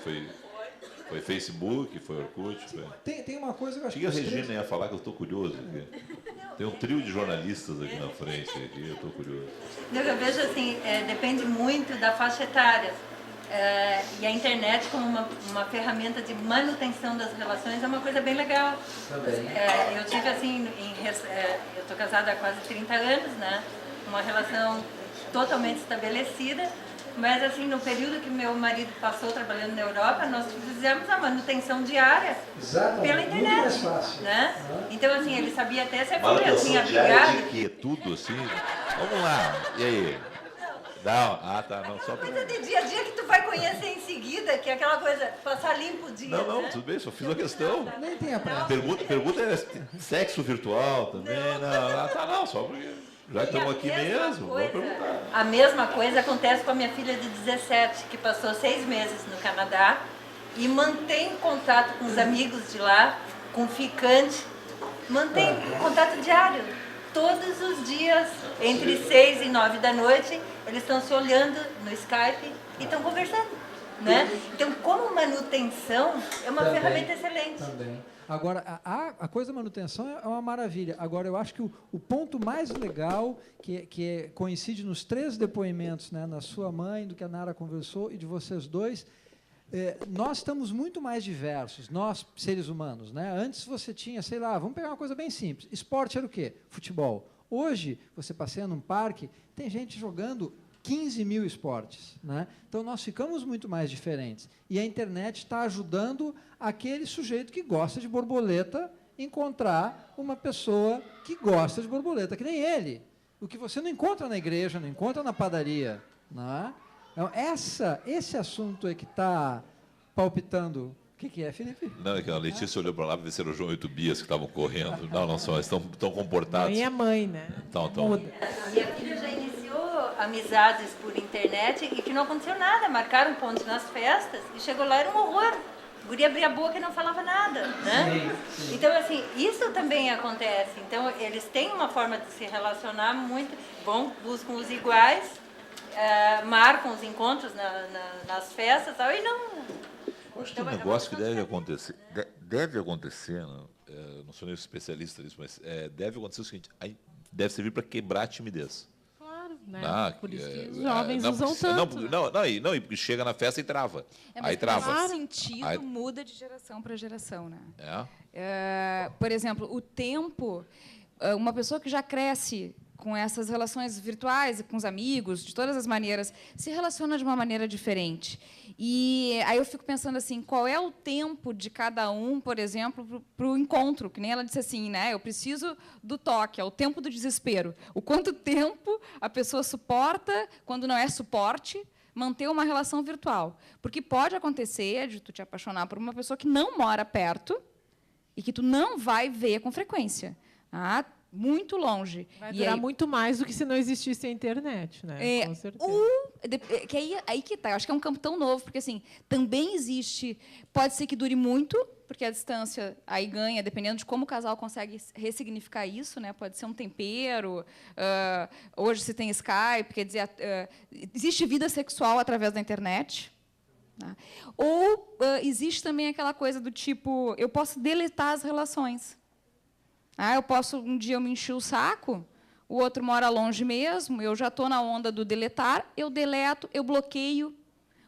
[SPEAKER 4] Foi Facebook, foi Orkut. Foi...
[SPEAKER 3] Tem uma coisa que eu acho
[SPEAKER 4] que a Regina ia falar que eu estou curioso aqui. Tem um trio de jornalistas aqui na frente, aqui, eu estou curioso.
[SPEAKER 8] Eu vejo assim, depende muito da faixa etária. E a internet como uma ferramenta de manutenção das relações é uma coisa bem legal. Eu tive assim, eu estou casada há quase 30 anos, né? Uma relação totalmente estabelecida, mas assim, no período que meu marido passou trabalhando na Europa, nós fizemos a manutenção diária pela internet. Muito mais fácil. Né? Então assim, ele sabia até se a filha tinha brigado.
[SPEAKER 4] De que tudo assim? Vamos lá, e aí? Não, não, só pra...
[SPEAKER 8] Coisa de dia a dia que tu vai conhecer em seguida, que é aquela coisa, passar limpo o dia.
[SPEAKER 4] Não,
[SPEAKER 8] né?
[SPEAKER 4] tudo bem, só fiz uma questão.
[SPEAKER 3] Nem tem a prática.
[SPEAKER 4] Pergunta é sexo virtual também? Não, só porque já estamos aqui mesmo, vou perguntar.
[SPEAKER 8] A mesma coisa acontece com a minha filha de 17, que passou 6 meses no Canadá e mantém contato com os amigos de lá, com o ficante, mantém contato diário. Todos os dias, entre 6 e 9 da noite, eles estão se olhando no Skype e estão conversando, né? Então, como manutenção, é uma ferramenta excelente.
[SPEAKER 3] Também. Agora, a coisa da manutenção é uma maravilha. Agora, eu acho que o ponto mais legal, que coincide nos 3 depoimentos, né, na sua mãe, do que a Nara conversou, e de vocês dois, nós estamos muito mais diversos, nós, seres humanos. Né? Antes você tinha, sei lá, vamos pegar uma coisa bem simples. Esporte era o quê? Futebol. Hoje, você passeia num parque, tem gente jogando 15 mil esportes. Né? Então, nós ficamos muito mais diferentes. E a internet está ajudando aquele sujeito que gosta de borboleta encontrar uma pessoa que gosta de borboleta, que nem ele. O que você não encontra na igreja, não encontra na padaria. Né? Então, esse assunto é que está palpitando. O que é, Felipe?
[SPEAKER 4] Não, é que a Letícia olhou para lá para ver se era o João e o Tobias que estavam correndo. Não são, estão comportados.
[SPEAKER 2] Mãe é mãe, né?
[SPEAKER 4] Então.
[SPEAKER 8] A minha filha já iniciou amizades por internet e que não aconteceu nada. Marcaram pontos nas festas e chegou lá, era um horror. A guria abria a boca e não falava nada. Né? Sim. Então, assim, isso também acontece. Então, eles têm uma forma de se relacionar muito. Buscam os iguais. Marcam os encontros nas festas e não...
[SPEAKER 4] Acho que tem um negócio que deve acontecer, não sou nem especialista nisso, mas deve acontecer o seguinte, deve servir para quebrar a timidez.
[SPEAKER 2] Claro, né? Por isso que os jovens
[SPEAKER 4] não,
[SPEAKER 2] usam tanto.
[SPEAKER 4] Não, e chega na festa e trava. Aí trava.
[SPEAKER 1] Esse sentido muda de geração para geração. Né? Por exemplo, o tempo, uma pessoa que já cresce com essas relações virtuais, com os amigos, de todas as maneiras, se relaciona de uma maneira diferente. E aí eu fico pensando assim, qual é o tempo de cada um, por exemplo, para o encontro? Que nem ela disse assim, né? Eu preciso do toque, é o tempo do desespero. O quanto tempo a pessoa suporta, quando não é suporte, manter uma relação virtual. Porque pode acontecer de tu te apaixonar por uma pessoa que não mora perto e que tu não vai ver com frequência. Muito longe.
[SPEAKER 2] Vai durar muito mais do que se não existisse a internet, né? Com certeza.
[SPEAKER 1] Aí que tá. Eu acho que é um campo tão novo, porque assim, também existe, pode ser que dure muito, porque a distância aí ganha, dependendo de como o casal consegue ressignificar isso, né? Pode ser um tempero. Hoje se tem Skype, quer dizer, existe vida sexual através da internet. Né? Ou existe também aquela coisa do tipo, eu posso deletar as relações. Um dia eu me enchi o saco, o outro mora longe mesmo, eu já estou na onda do deletar, eu deleto, eu bloqueio.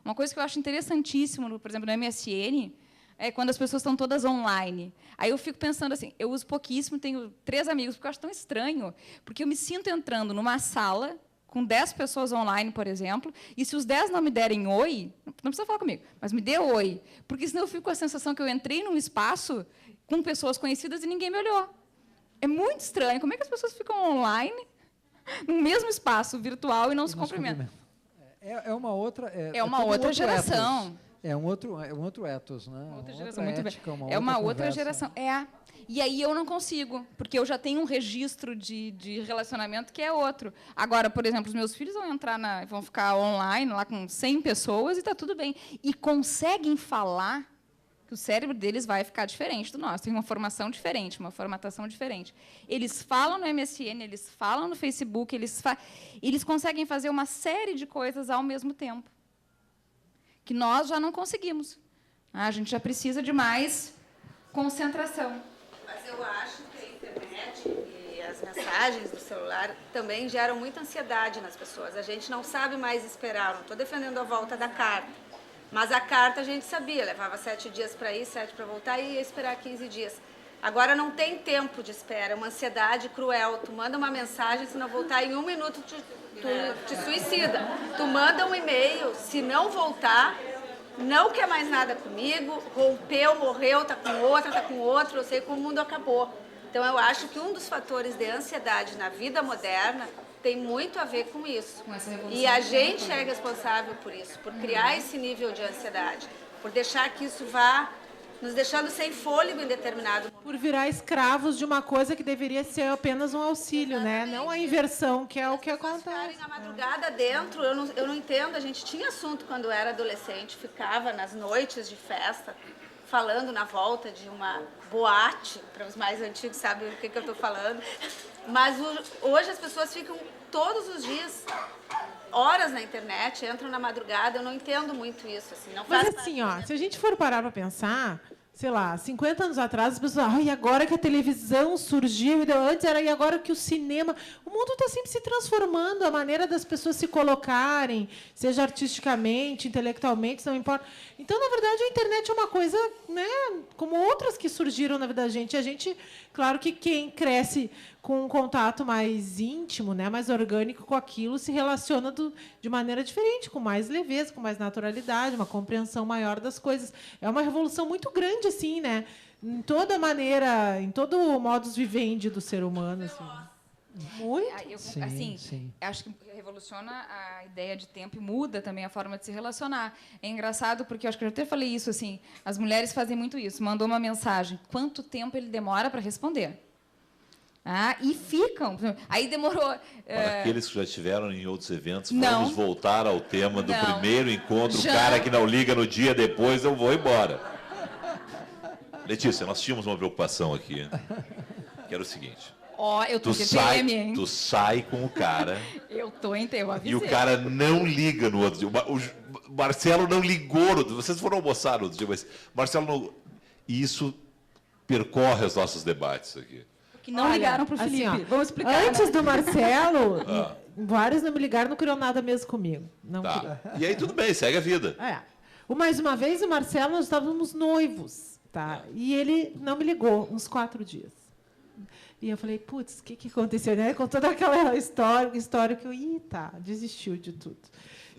[SPEAKER 1] Uma coisa que eu acho interessantíssimo, por exemplo, no MSN, é quando as pessoas estão todas online. Aí eu fico pensando assim, eu uso pouquíssimo, tenho 3 amigos, porque eu acho tão estranho, porque eu me sinto entrando numa sala com 10 pessoas online, por exemplo, e se os 10 não me derem oi, não precisa falar comigo, mas me dê oi, porque senão eu fico com a sensação que eu entrei num espaço com pessoas conhecidas e ninguém me olhou. É muito estranho. Como é que as pessoas ficam online, no mesmo espaço virtual, e não se cumprimentam?
[SPEAKER 3] É uma outra...
[SPEAKER 1] É uma outra geração.
[SPEAKER 3] É um outro ethos, né?
[SPEAKER 1] Outra geração, muito bem. É uma outra geração. E aí eu não consigo, porque eu já tenho um registro de relacionamento que é outro. Agora, por exemplo, os meus filhos vão ficar online, lá com 100 pessoas, e está tudo bem. E conseguem falar... que o cérebro deles vai ficar diferente do nosso, tem uma formação diferente, uma formatação diferente. Eles falam no MSN, eles falam no Facebook, eles conseguem fazer uma série de coisas ao mesmo tempo, que nós já não conseguimos. A gente já precisa de mais concentração.
[SPEAKER 9] Mas eu acho que a internet e as mensagens do celular também geram muita ansiedade nas pessoas. A gente não sabe mais esperar. Não estou defendendo a volta da carta. Mas a carta a gente sabia, levava 7 dias para ir, 7 para voltar e ia esperar 15 dias. Agora não tem tempo de espera, é uma ansiedade cruel. Tu manda uma mensagem, se não voltar em 1 minuto, tu te suicida. Tu manda um e-mail, se não voltar, não quer mais nada comigo, rompeu, morreu, tá com outra, tá com outro, eu sei que o mundo acabou. Então eu acho que um dos fatores de ansiedade na vida moderna tem muito a ver com isso.
[SPEAKER 1] Com essa revolução.
[SPEAKER 9] E a gente é responsável por isso, por criar esse nível de ansiedade, por deixar que isso vá nos deixando sem fôlego em determinado momento.
[SPEAKER 2] Por virar escravos de uma coisa que deveria ser apenas um auxílio, né? Não a inversão, que é o que acontece.
[SPEAKER 9] Ficarem na madrugada dentro, eu não entendo. A gente tinha assunto quando eu era adolescente, ficava nas noites de festa, falando na volta de uma boate, para os mais antigos sabem o que eu estou falando. Mas hoje as pessoas ficam todos os dias, horas na internet, entram na madrugada. Eu não entendo muito isso. Assim, não
[SPEAKER 2] Mas
[SPEAKER 9] faz
[SPEAKER 2] assim, ó, se a gente for parar para pensar, sei lá, 50 anos atrás, as pessoas, e agora que a televisão surgiu, antes era, e agora que o cinema... O mundo está sempre se transformando, a maneira das pessoas se colocarem, seja artisticamente, intelectualmente, não importa. Então, na verdade, a internet é uma coisa, né, como outras que surgiram na vida da gente. A gente, claro que quem cresce com um contato mais íntimo, né, mais orgânico com aquilo, se relaciona de maneira diferente, com mais leveza, com mais naturalidade, uma compreensão maior das coisas. É uma revolução muito grande, assim, né, em toda maneira, em todo o modus vivendi do ser humano. Assim. Muito.
[SPEAKER 3] Sim.
[SPEAKER 1] Acho que revoluciona a ideia de tempo e muda também a forma de se relacionar. É engraçado porque eu acho que eu já até falei isso, assim, as mulheres fazem muito isso. Mandou uma mensagem, quanto tempo ele demora para responder? E ficam. Aí demorou.
[SPEAKER 4] Para aqueles que já estiveram em outros eventos,
[SPEAKER 1] Não.
[SPEAKER 4] vamos voltar ao tema do
[SPEAKER 1] Não.
[SPEAKER 4] primeiro encontro.
[SPEAKER 1] Já.
[SPEAKER 4] O cara que não liga no dia depois, eu vou embora. Letícia, nós tínhamos uma preocupação aqui, que era o seguinte.
[SPEAKER 1] Eu tô
[SPEAKER 4] Tu
[SPEAKER 1] em TPM, hein?
[SPEAKER 4] sai com o cara
[SPEAKER 1] Eu tô em TPM, eu avisei.
[SPEAKER 4] e o cara não liga no outro dia. O Marcelo não ligou no outro dia. Vocês foram almoçar no outro dia, mas Marcelo não... E isso percorre os nossos debates aqui.
[SPEAKER 1] Que não ligaram para o
[SPEAKER 2] assim,
[SPEAKER 1] Felipe.
[SPEAKER 2] ó,
[SPEAKER 1] Vamos explicar.
[SPEAKER 2] Antes do Marcelo, vários não me ligaram, não criou nada mesmo comigo. Não queria.
[SPEAKER 4] Tá. E aí tudo bem, segue a vida.
[SPEAKER 2] Mais uma vez, o Marcelo, nós estávamos noivos, tá? E ele não me ligou uns 4 dias. E eu falei, putz, o que aconteceu? Né? Com toda aquela história que eu... desistiu de tudo.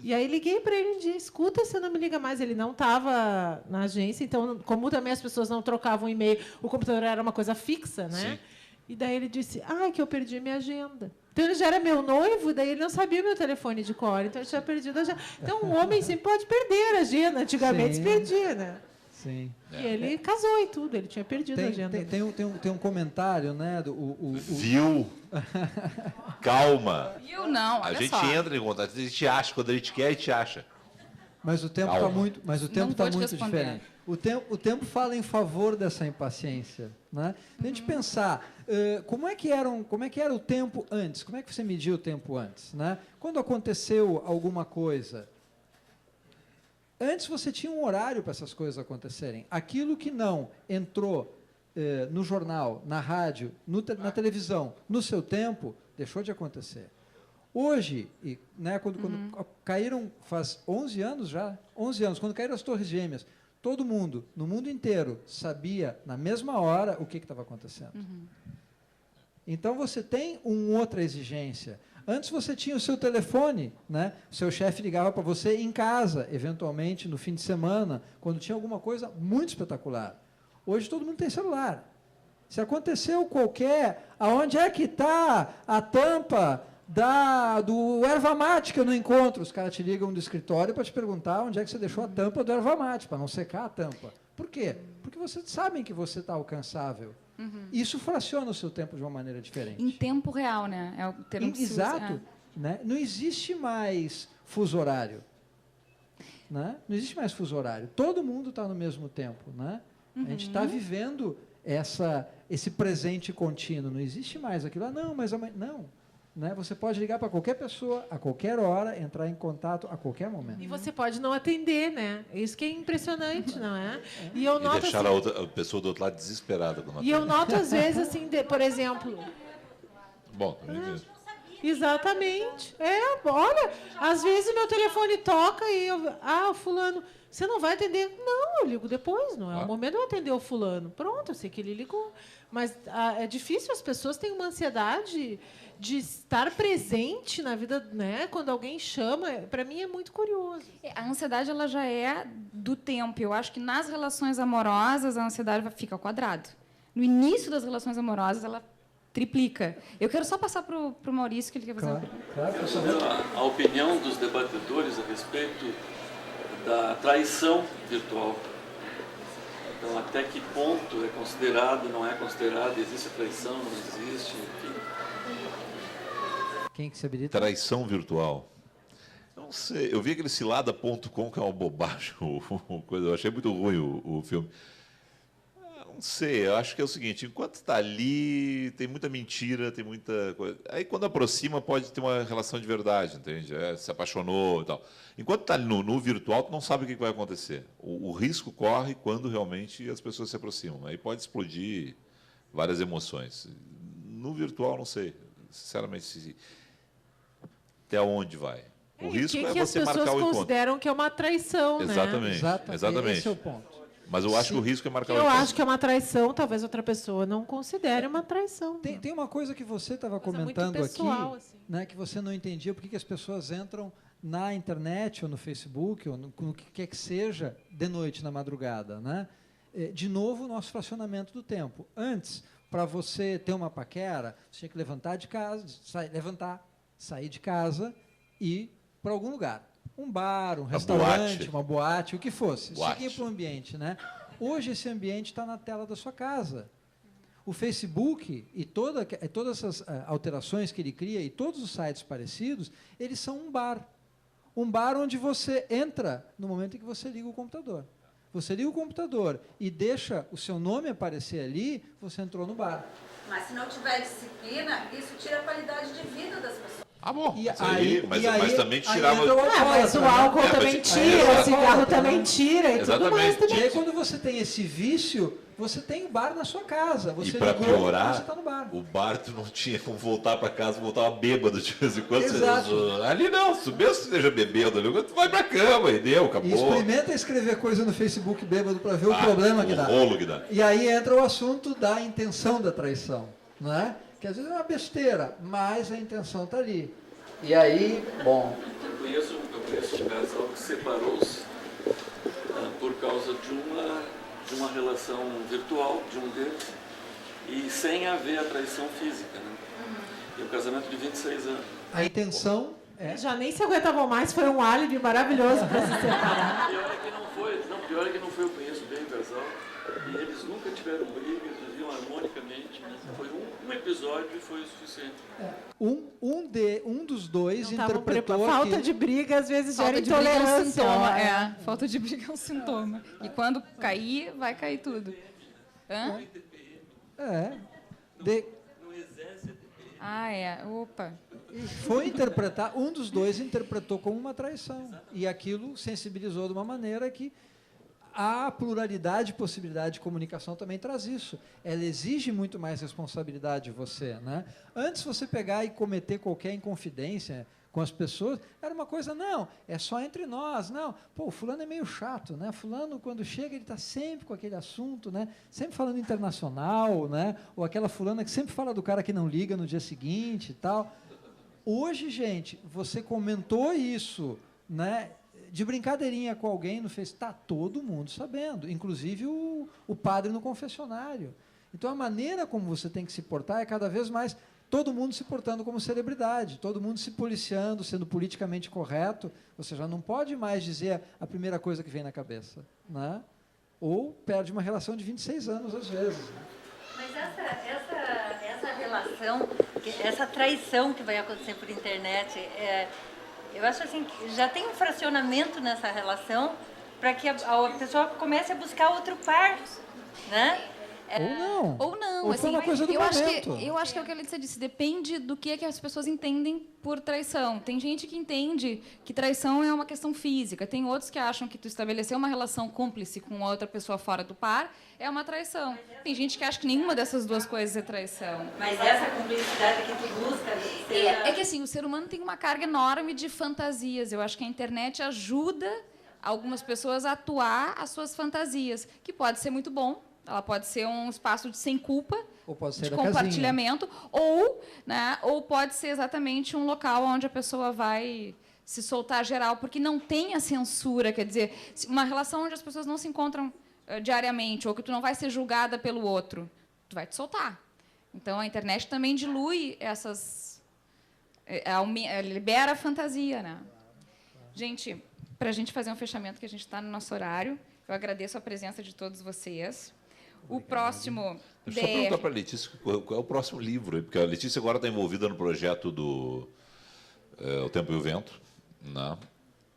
[SPEAKER 2] E aí liguei para ele um dia, escuta, você não me liga mais. Ele não estava na agência, então, como também as pessoas não trocavam e-mail, o computador era uma coisa fixa, né? Sim. E daí ele disse, que eu perdi minha agenda. Então, ele já era meu noivo, daí ele não sabia o meu telefone de cor, então ele tinha perdido a agenda. Então, um homem sempre pode perder a agenda. Antigamente, se perdia, né?
[SPEAKER 3] Sim.
[SPEAKER 2] E ele casou e tudo, ele tinha perdido a agenda.
[SPEAKER 3] Tem um comentário, né?
[SPEAKER 4] Viu? Calma.
[SPEAKER 1] Viu? Não, olha
[SPEAKER 4] a gente
[SPEAKER 1] só.
[SPEAKER 4] entra em contato, a gente acha, quando a gente quer, a gente acha.
[SPEAKER 3] Mas o tempo está muito,
[SPEAKER 1] responder.
[SPEAKER 3] diferente. O tempo fala em favor dessa impaciência, né? Se a gente pensar, como é que era o tempo antes? Como é que você mediu o tempo antes, né? Quando aconteceu alguma coisa, antes você tinha um horário para essas coisas acontecerem. Aquilo que não entrou no jornal, na rádio, na televisão, no seu tempo, deixou de acontecer. Hoje, né, quando caíram, faz 11 anos já, 11 anos, quando caíram as Torres Gêmeas, todo mundo, no mundo inteiro, sabia, na mesma hora, o que estava acontecendo. Então, você tem uma outra exigência. Antes você tinha o seu telefone, né? O seu chefe ligava para você em casa, eventualmente no fim de semana, quando tinha alguma coisa muito espetacular. Hoje todo mundo tem celular. Se aconteceu aonde é que está a tampa do erva mate que eu não encontro? Os caras te ligam do escritório para te perguntar onde é que você deixou a tampa do erva mate, para não secar a tampa. Por quê? Porque vocês sabem que você está alcançável. Isso fraciona o seu tempo de uma maneira diferente.
[SPEAKER 1] Em tempo real, né? É o termo que se usa.
[SPEAKER 3] Exato. Né? Não existe mais fuso horário. Né? Não existe mais fuso horário. Todo mundo está no mesmo tempo. Né? A gente está vivendo esse presente contínuo. Não existe mais aquilo. Não, mas amanhã... Não. né? Você pode ligar para qualquer pessoa, a qualquer hora, entrar em contato a qualquer momento.
[SPEAKER 2] E você pode não atender, né? Isso que é impressionante, não é? E eu
[SPEAKER 4] E
[SPEAKER 2] noto
[SPEAKER 4] deixar
[SPEAKER 2] assim,
[SPEAKER 4] a pessoa do outro lado desesperada. Quando
[SPEAKER 2] e eu
[SPEAKER 4] atende.
[SPEAKER 2] noto às vezes assim, por exemplo,
[SPEAKER 4] Bom,
[SPEAKER 2] exatamente. Olha, às vezes meu telefone toca e eu, o fulano, você não vai atender? Não, eu ligo depois, não é o momento de eu atender o fulano. Pronto, eu sei que ele ligou. Mas é difícil, as pessoas têm uma ansiedade de estar presente na vida, né? Quando alguém chama, para mim é muito curioso.
[SPEAKER 1] A ansiedade ela já é do tempo. Eu acho que nas relações amorosas a ansiedade fica ao quadrado. No início das relações amorosas ela triplica. Eu quero só passar para o Maurício, que ele quer fazer uma pergunta.
[SPEAKER 10] Quero saber a opinião dos debatedores a respeito da traição virtual. Então, até que ponto é considerado, não é considerado, existe a traição, não existe, enfim.
[SPEAKER 3] Quem que se habilita?
[SPEAKER 4] Traição virtual. Eu não sei. Eu vi aquele cilada.com, que é uma bobagem. Eu achei muito ruim o filme. Não sei, eu acho que é o seguinte, enquanto está ali, tem muita mentira, tem muita coisa. Aí quando aproxima pode ter uma relação de verdade, entende? Se apaixonou e tal. Enquanto está no virtual, tu não sabe o que vai acontecer. O risco corre quando realmente as pessoas se aproximam. Aí pode explodir várias emoções. No virtual, não sei. Sinceramente, até onde vai? O risco é você marcar o encontro.
[SPEAKER 2] As pessoas consideram que é uma traição,
[SPEAKER 4] Exatamente,
[SPEAKER 2] né?
[SPEAKER 4] Exatamente.
[SPEAKER 3] Esse é o ponto.
[SPEAKER 4] Mas eu acho que o risco é marcar o
[SPEAKER 2] Eu
[SPEAKER 4] encontro.
[SPEAKER 2] acho que é uma traição, talvez outra pessoa não considere uma traição.
[SPEAKER 3] Tem uma coisa que você estava comentando
[SPEAKER 2] pessoal,
[SPEAKER 3] aqui,
[SPEAKER 2] assim.
[SPEAKER 3] né, que você não entendia por que as pessoas entram na internet ou no Facebook ou no que quer que seja de noite, na madrugada, né? De novo, o nosso fracionamento do tempo. Antes, para você ter uma paquera, você tinha que levantar de casa, sair de casa e ir para algum lugar. Um bar, um restaurante, uma boate, o que fosse. Você tinha para o ambiente, né? Hoje esse ambiente está na tela da sua casa. O Facebook e todas essas alterações que ele cria e todos os sites parecidos, eles são um bar. Um bar onde você entra no momento em que você liga o computador. Você liga o computador e deixa o seu nome aparecer ali, você entrou no bar.
[SPEAKER 9] Mas se não tiver disciplina, isso tira a qualidade de vida das pessoas.
[SPEAKER 4] Ah, bom.
[SPEAKER 3] Mas
[SPEAKER 4] também tirava...
[SPEAKER 2] Mas o álcool também tira, o cigarro também tira e tudo mais também.
[SPEAKER 3] E aí, quando você tem esse vício, você tem o bar na sua casa. Você
[SPEAKER 4] e para piorar,
[SPEAKER 3] você tá no bar.
[SPEAKER 4] O bar tu não tinha como voltar para casa, voltava bêbado de vez em quando.
[SPEAKER 3] Exato.
[SPEAKER 4] Ali não, mesmo que você esteja bebendo ali, tu vai para cama e deu, acabou.
[SPEAKER 3] E experimenta escrever coisa no Facebook bêbado para ver o problema que dá.
[SPEAKER 4] O rolo que dá.
[SPEAKER 3] E aí entra o assunto da intenção da traição, não é? Que às vezes é uma besteira, mas a intenção está ali. E aí, bom...
[SPEAKER 10] Eu conheço um casal que separou-se por causa de uma relação virtual de um deles e sem haver a traição física, né? E um casamento de 26 anos.
[SPEAKER 3] A intenção é...
[SPEAKER 2] Já nem se aguentavam mais, foi um álibi maravilhoso para se separar.
[SPEAKER 10] Pior é que não foi, eu conheço bem o casal, e eles nunca tiveram brigas, viviam harmonicamente, né? Foi um episódio e foi o suficiente.
[SPEAKER 3] Um dos dois interpretou
[SPEAKER 2] falta de briga às vezes gera
[SPEAKER 1] Falta de briga é um
[SPEAKER 2] intolerância.
[SPEAKER 1] sintoma. Falta de briga é um sintoma. E quando cair, vai cair tudo. Hã? Opa.
[SPEAKER 3] Foi interpretar, um dos dois interpretou como uma traição. E aquilo sensibilizou de uma maneira que a pluralidade de possibilidade de comunicação também traz isso. Ela exige muito mais responsabilidade de você, né? Antes você pegar e cometer qualquer inconfidência com as pessoas, era uma coisa, não, é só entre nós, não. Pô, o fulano é meio chato, né? Fulano, quando chega, ele está sempre com aquele assunto, né? Sempre falando internacional, né? Ou aquela fulana que sempre fala do cara que não liga no dia seguinte e tal. Hoje, gente, você comentou isso, né? De brincadeirinha com alguém no Facebook, está todo mundo sabendo, inclusive o padre no confessionário. Então, a maneira como você tem que se portar é cada vez mais todo mundo se portando como celebridade, todo mundo se policiando, sendo politicamente correto. Você já não pode mais dizer a primeira coisa que vem na cabeça, né? Ou perde uma relação de 26 anos, às vezes.
[SPEAKER 8] Mas essa relação, essa traição que vai acontecer por internet, eu acho assim que já tem um fracionamento nessa relação para que a pessoa comece a buscar outro par, né?
[SPEAKER 3] Ou não.
[SPEAKER 1] Ou não.
[SPEAKER 3] Ou foi uma coisa do
[SPEAKER 1] eu
[SPEAKER 3] momento.
[SPEAKER 1] acho que é o que a Letícia disse. Depende do que as pessoas entendem por traição. Tem gente que entende que traição é uma questão física. Tem outros que acham que tu estabeleceu uma relação cúmplice com outra pessoa fora do par é uma traição. Tem gente que acha que nenhuma dessas duas coisas é traição.
[SPEAKER 8] Mas essa cumplicidade que tu busca...
[SPEAKER 1] É que assim, o ser humano tem uma carga enorme de fantasias. Eu acho que a internet ajuda algumas pessoas a atuar as suas fantasias, que pode ser muito bom. Ela pode ser um espaço de sem culpa,
[SPEAKER 3] Ou pode ser
[SPEAKER 1] de
[SPEAKER 3] da
[SPEAKER 1] compartilhamento, ou pode ser exatamente um local onde a pessoa vai se soltar geral, porque não tem a censura, quer dizer, uma relação onde as pessoas não se encontram diariamente, ou que tu não vai ser julgada pelo outro, tu vai te soltar. Então, a internet também dilui essas... libera a fantasia, né? Gente, para a gente fazer um fechamento, que a gente está no nosso horário, eu agradeço a presença de todos vocês. O próximo...
[SPEAKER 4] Deixa eu só perguntar para a Letícia qual é o próximo livro, porque a Letícia agora está envolvida no projeto do O Tempo e o Vento, né?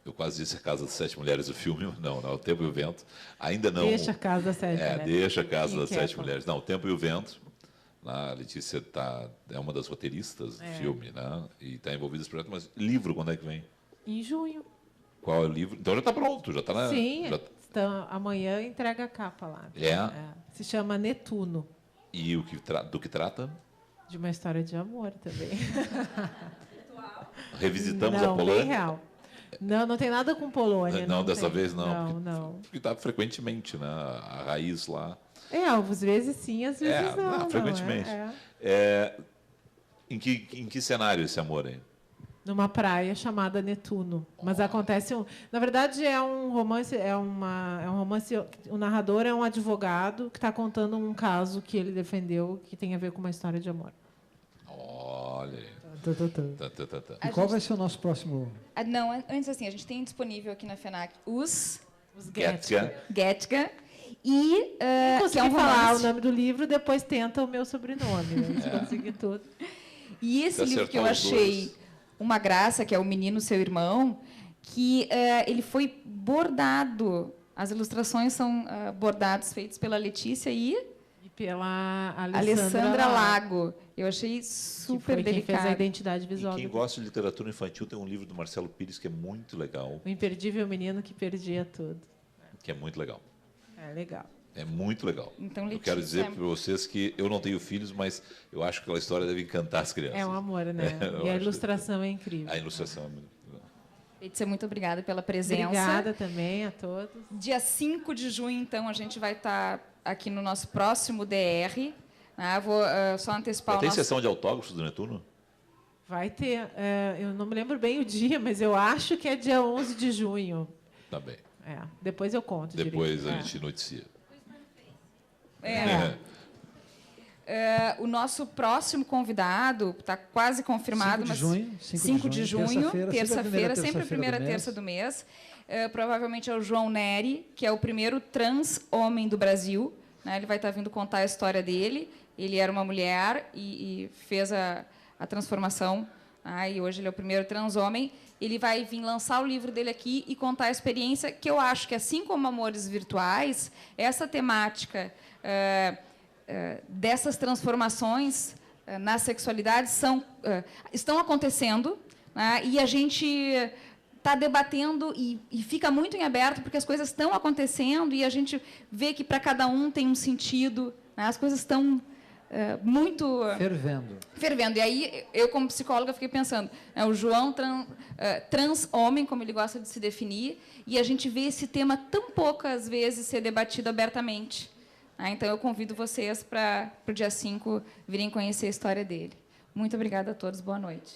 [SPEAKER 4] Eu quase disse A Casa das Sete Mulheres, o filme. Não, O Tempo e o Vento. Ainda não...
[SPEAKER 2] Deixa a Casa das Sete Mulheres.
[SPEAKER 4] Deixa a Casa das Sete Mulheres. Não, O Tempo e o Vento. A Letícia é uma das roteiristas do filme, né? E está envolvida nesse projeto. Mas livro, quando é que vem?
[SPEAKER 2] Em junho.
[SPEAKER 4] Qual é o livro? Então já está pronto, já está na...
[SPEAKER 2] Sim, então, amanhã entrega a capa lá. Se chama Netuno.
[SPEAKER 4] E do que trata?
[SPEAKER 2] De uma história de amor também.
[SPEAKER 4] Revisitamos a Polônia?
[SPEAKER 2] Bem real. Não tem nada com Polônia.
[SPEAKER 4] Não, dessa vez
[SPEAKER 2] não. Não.
[SPEAKER 4] Porque está frequentemente, né? A raiz lá.
[SPEAKER 2] Às vezes sim, às vezes não.
[SPEAKER 4] Frequentemente. Em que cenário esse amor aí?
[SPEAKER 2] Numa praia chamada Netuno. Mas acontece na verdade, é um romance, o narrador é um advogado que está contando um caso que ele defendeu que tem a ver com uma história de amor.
[SPEAKER 4] Olha aí.
[SPEAKER 3] E qual vai ser o nosso próximo?
[SPEAKER 1] Não, antes assim, a gente tem disponível aqui na FENAC os
[SPEAKER 4] Gattaca.
[SPEAKER 1] E
[SPEAKER 2] que é um falar o nome do livro, depois tenta o meu sobrenome. A gente conseguir tudo.
[SPEAKER 1] E esse livro que eu achei uma graça, que é O Menino, Seu Irmão, que ele foi bordado, as ilustrações são bordados, feitos pela Letícia e
[SPEAKER 2] pela
[SPEAKER 1] Alessandra Lago. Eu achei super delicado.
[SPEAKER 2] Quem fez a identidade visual.
[SPEAKER 4] E quem gosta de literatura infantil tem um livro do Marcelo Pires que é muito legal.
[SPEAKER 2] O Imperdível Menino que Perdia Tudo.
[SPEAKER 4] Que é muito legal.
[SPEAKER 2] É legal.
[SPEAKER 4] É muito legal.
[SPEAKER 1] Então, Letícia,
[SPEAKER 4] eu quero dizer para vocês que eu não tenho filhos, mas eu acho que aquela história deve encantar as crianças.
[SPEAKER 2] É um amor, né? E a ilustração é incrível.
[SPEAKER 4] A ilustração é muito legal.
[SPEAKER 1] Letícia, muito obrigada pela presença.
[SPEAKER 2] Obrigada também a todos.
[SPEAKER 1] Dia 5 de junho, então, a gente vai estar aqui no nosso próximo DR. Vou só antecipar
[SPEAKER 4] tem sessão de autógrafos do Netuno?
[SPEAKER 2] Vai ter. Eu não me lembro bem o dia, mas eu acho que é dia 11 de junho.
[SPEAKER 4] Tá bem.
[SPEAKER 2] Depois eu conto.
[SPEAKER 4] Depois a gente noticia.
[SPEAKER 1] O nosso próximo convidado está quase confirmado,
[SPEAKER 3] 5 de junho,
[SPEAKER 1] terça-feira, sempre a primeira terça do mês. Provavelmente é o João Neri, que é o primeiro trans homem do Brasil. Né? Ele vai estar vindo contar a história dele. Ele era uma mulher e fez a transformação. E hoje ele é o primeiro trans homem. Ele vai vir lançar o livro dele aqui e contar a experiência, que eu acho que, assim como Amores Virtuais, essa temática dessas transformações na sexualidade estão acontecendo, né? E a gente está debatendo e fica muito em aberto, porque as coisas estão acontecendo e a gente vê que para cada um tem um sentido, né? As coisas estão muito... Fervendo. E aí, eu, como psicóloga, fiquei pensando, o João trans homem, como ele gosta de se definir, e a gente vê esse tema tão poucas vezes ser debatido abertamente. Então, eu convido vocês para o dia 5 virem conhecer a história dele. Muito obrigada a todos. Boa noite.